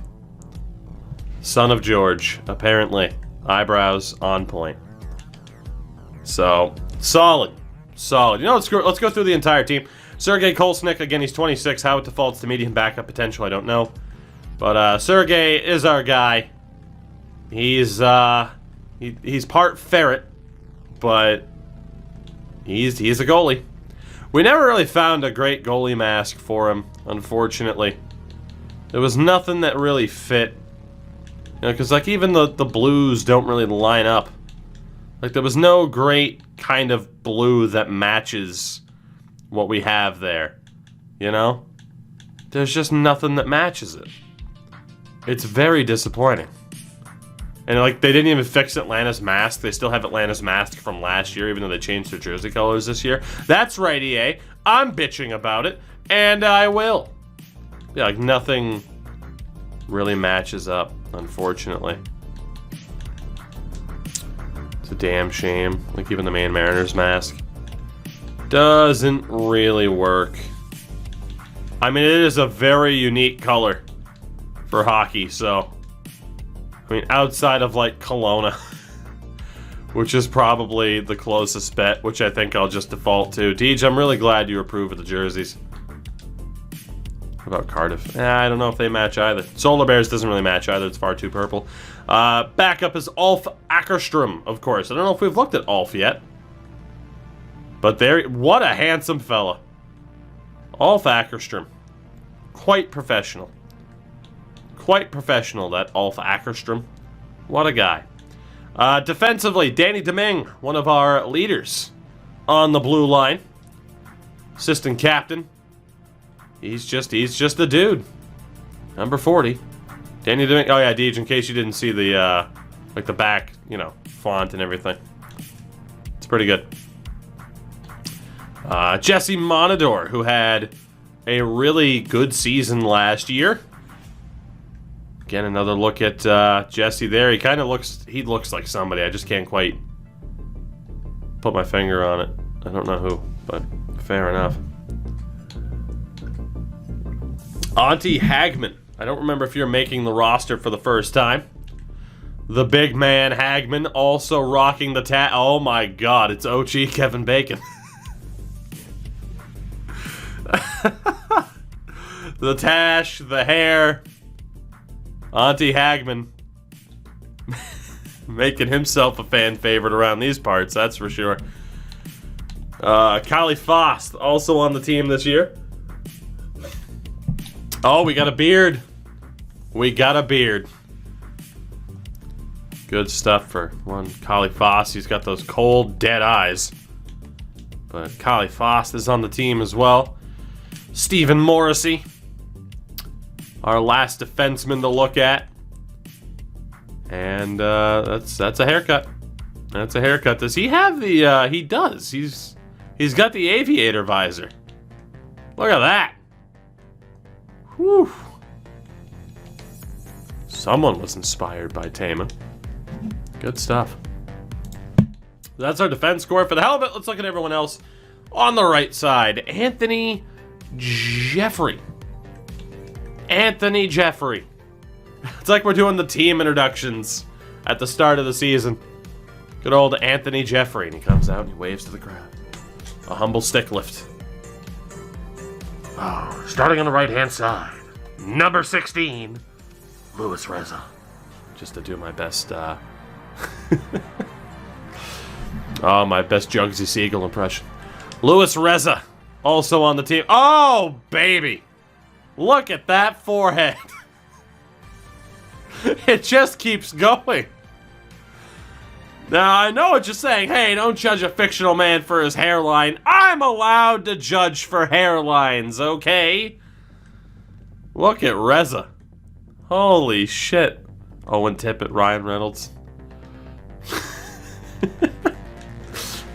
Son of George, apparently. Eyebrows on point. So, solid. Solid. Let's go through the entire team. Sergei Kolesnik, again, he's 26. How it defaults to medium backup potential, I don't know. But Sergei is our guy. He's part ferret, but he's a goalie. We never really found a great goalie mask for him, unfortunately. There was nothing that really fit. You know, because like even the blues don't really line up. Like there was no great kind of blue that matches what we have there. You know? There's just nothing that matches it. It's very disappointing. And like they didn't even fix Atlanta's mask. They still have Atlanta's mask from last year, even though they changed their jersey colors this year. That's right, EA. I'm bitching about it, and I will. Yeah, like nothing really matches up, unfortunately. It's a damn shame. Like even the main Mariners mask doesn't really work. I mean, it is a very unique color for hockey, so I mean, outside of like Kelowna, which is probably the closest bet, which I think I'll just default to. Deej, I'm really glad you approve of the jerseys. What about Cardiff? I don't know if they match either. Solar Bears doesn't really match either. It's far too purple. Backup is Ulf Ackerstrom, of course. I don't know if we've looked at Ulf yet. But there, what a handsome fella. Ulf Ackerstrom. Quite professional. Quite professional, that Ulf Ackerstrom. What a guy. Defensively, Danny Deming, one of our leaders on the blue line. Assistant captain. He's just a dude. Number 40. Danny Deming. Oh yeah, Deej, in case you didn't see the, like the back, you know, font and everything. It's pretty good. Jesse Monador, who had a really good season last year. Again, another look at Jesse there. He kind of looks like somebody. I just can't quite put my finger on it. I don't know who, but fair enough. Auntie Hagman. I don't remember if you're making the roster for the first time. The big man Hagman also rocking the oh my god, it's Ochi Kevin Bacon. The tash, the hair. Auntie Hagman making himself a fan favorite around these parts, that's for sure. Kylie Fost, also on the team this year. Oh, we got a beard. We got a beard. Good stuff for one Kylie Fost. He's got those cold, dead eyes. But Kylie Fost is on the team as well. Stephen Morrissey, our last defenseman to look at. And that's a haircut. That's a haircut. Does he have the he does. He's got the aviator visor. Look at that. Whew. Someone was inspired by Tama. Good stuff. That's our defense score. For the hell of it, let's look at everyone else on the right side. Anthony Jeffrey. Anthony Jeffrey. It's like we're doing the team introductions at the start of the season. Good old Anthony Jeffrey. And he comes out and he waves to the crowd. A humble stick lift. Oh, starting on the right-hand side. Number 16, Louis Reza. Just to do my best, oh, my best Jugsy Siegel impression. Louis Reza, also on the team. Oh, baby. Look at that forehead. It just keeps going. Now, I know what you're saying. Hey, don't judge a fictional man for his hairline. I'm allowed to judge for hairlines, okay? Look at Reza. Holy shit. Owen Tippett, Ryan Reynolds.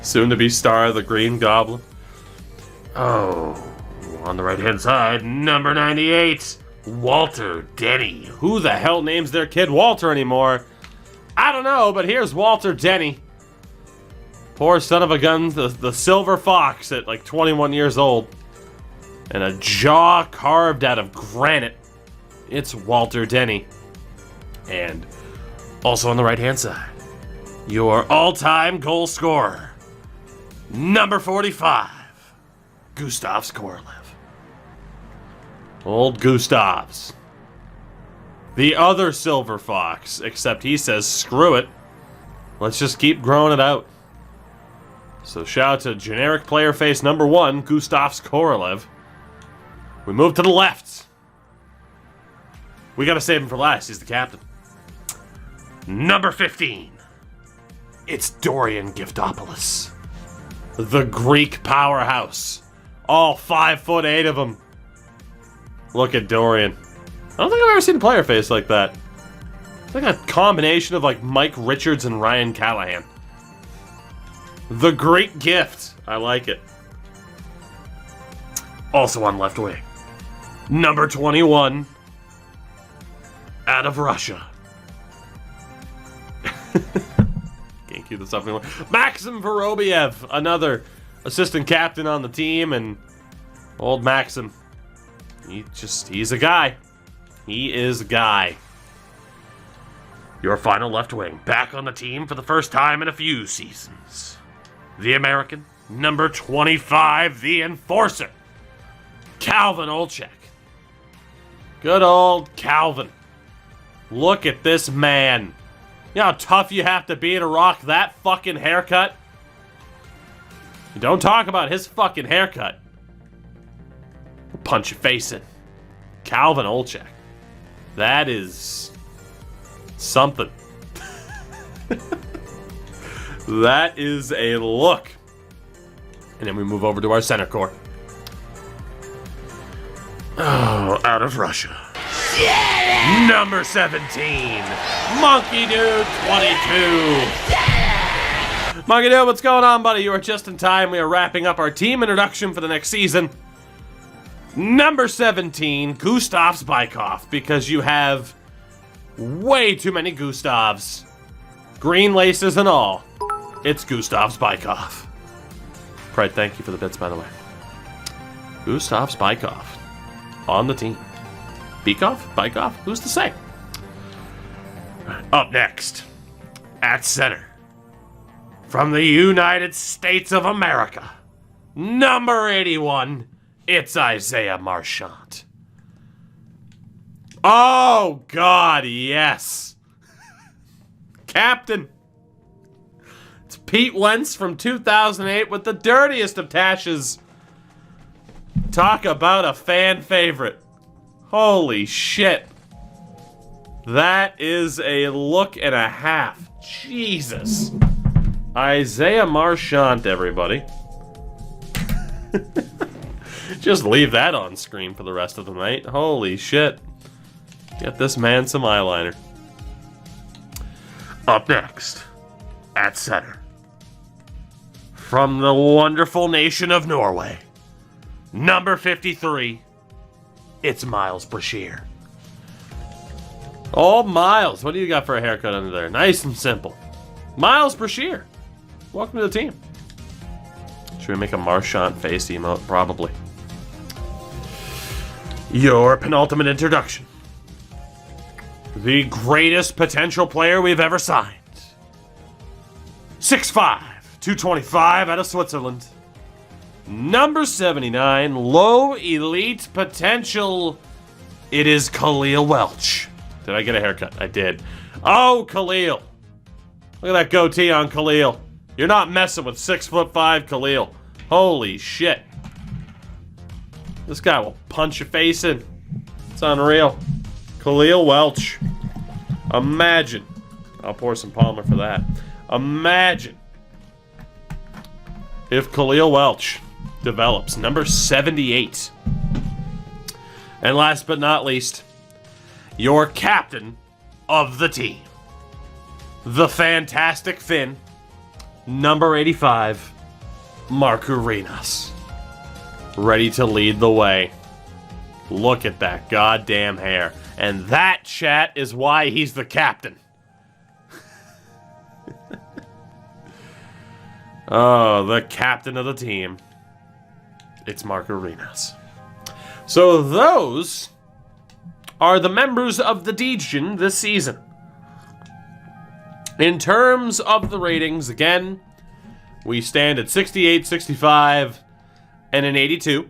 Soon to be star of the Green Goblin. Oh, on the right-hand side, number 98, Walter Denny. Who the hell names their kid Walter anymore? I don't know, but here's Walter Denny. Poor son of a gun, the silver fox at like 21 years old. And a jaw carved out of granite. It's Walter Denny. And also on the right-hand side, your all-time goal scorer, number 45, Gustav Skorlev. Old Gustavs. The other silver fox, except he says, screw it. Let's just keep growing it out. So shout out to generic player face number 1, Gustav Korolev. We move to the left. We got to save him for last. He's the captain. Number 15. It's Dorian Giftopoulos. The Greek powerhouse. All 5'8" of them. Look at Dorian. I don't think I've ever seen a player face like that. It's like a combination of like Mike Richards and Ryan Callahan. The Greek Gift. I like it. Also on left wing. Number 21. Out of Russia. Can't keep this up anymore. Maxim Vorobiev, another assistant captain on the team, and old Maxim. He's a guy. He is a guy. Your final left wing, back on the team for the first time in a few seasons. The American, number 25, the Enforcer, Calvin Olczyk. Good old Calvin. Look at this man. You know how tough you have to be to rock that fucking haircut? You don't talk about his fucking haircut. We'll punch your face in. Calvin Olczyk. That is something. That is a look. And then we move over to our center court. Oh, out of Russia. Yeah! Number 17, Monkey Dude 22. Monkey Dude, what's going on, buddy? You are just in time. We are wrapping up our team introduction for the next season. Number 17, Gustav Spikov, because you have way too many Gustavs. Green laces and all. It's Gustav Spikov. Pride, thank you for the bits, by the way. Gustav Spikov on the team. Beekov? Bykov? Who's to say? Up next, at center, from the United States of America, number 81, it's Isaiah Marchand. Oh, God, yes. Captain. It's Pete Wentz from 2008 with the dirtiest of tashes. Talk about a fan favorite. Holy shit. That is a look and a half. Jesus. Isaiah Marchand, everybody. Just leave that on screen for the rest of the night. Holy shit. Get this man some eyeliner. Up next, at center, from the wonderful nation of Norway, number 53, it's Miles Brashear. Oh, Miles, what do you got for a haircut under there? Nice and simple. Miles Brashear, welcome to the team. Should we make a Marchand face emote? Probably. Your penultimate introduction. The greatest potential player we've ever signed. 6'5", 225 out of Switzerland. Number 79, low elite potential. It is Khalil Welch. Did I get a haircut? I did. Oh, Khalil. Look at that goatee on Khalil. You're not messing with 6'5" Khalil. Holy shit. This guy will punch your face in. It's unreal. Khalil Welch. Imagine. I'll pour some Palmer for that. Imagine if Khalil Welch develops. Number 78. And last but not least, your captain of the team. The fantastic Finn. Number 85, Mark Arenas. Ready to lead the way. Look at that goddamn hair. And that, chat, is why he's the captain. Oh, the captain of the team. It's Mark Arenas. So those are the members of the Legion this season. In terms of the ratings, again, we stand at 68, 65, and an 82.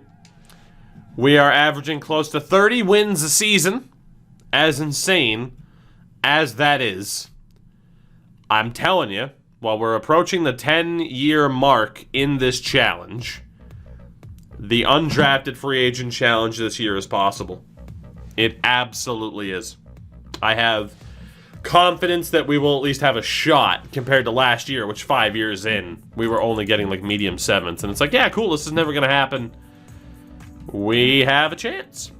We are averaging close to 30 wins a season. As insane as that is, I'm telling you, while we're approaching the 10-year mark in this challenge, the undrafted free agent challenge this year is possible. It absolutely is. I have confidence that we will at least have a shot compared to last year, which 5 years in, we were only getting like medium sevenths. And it's like, yeah, cool, this is never going to happen. We have a chance.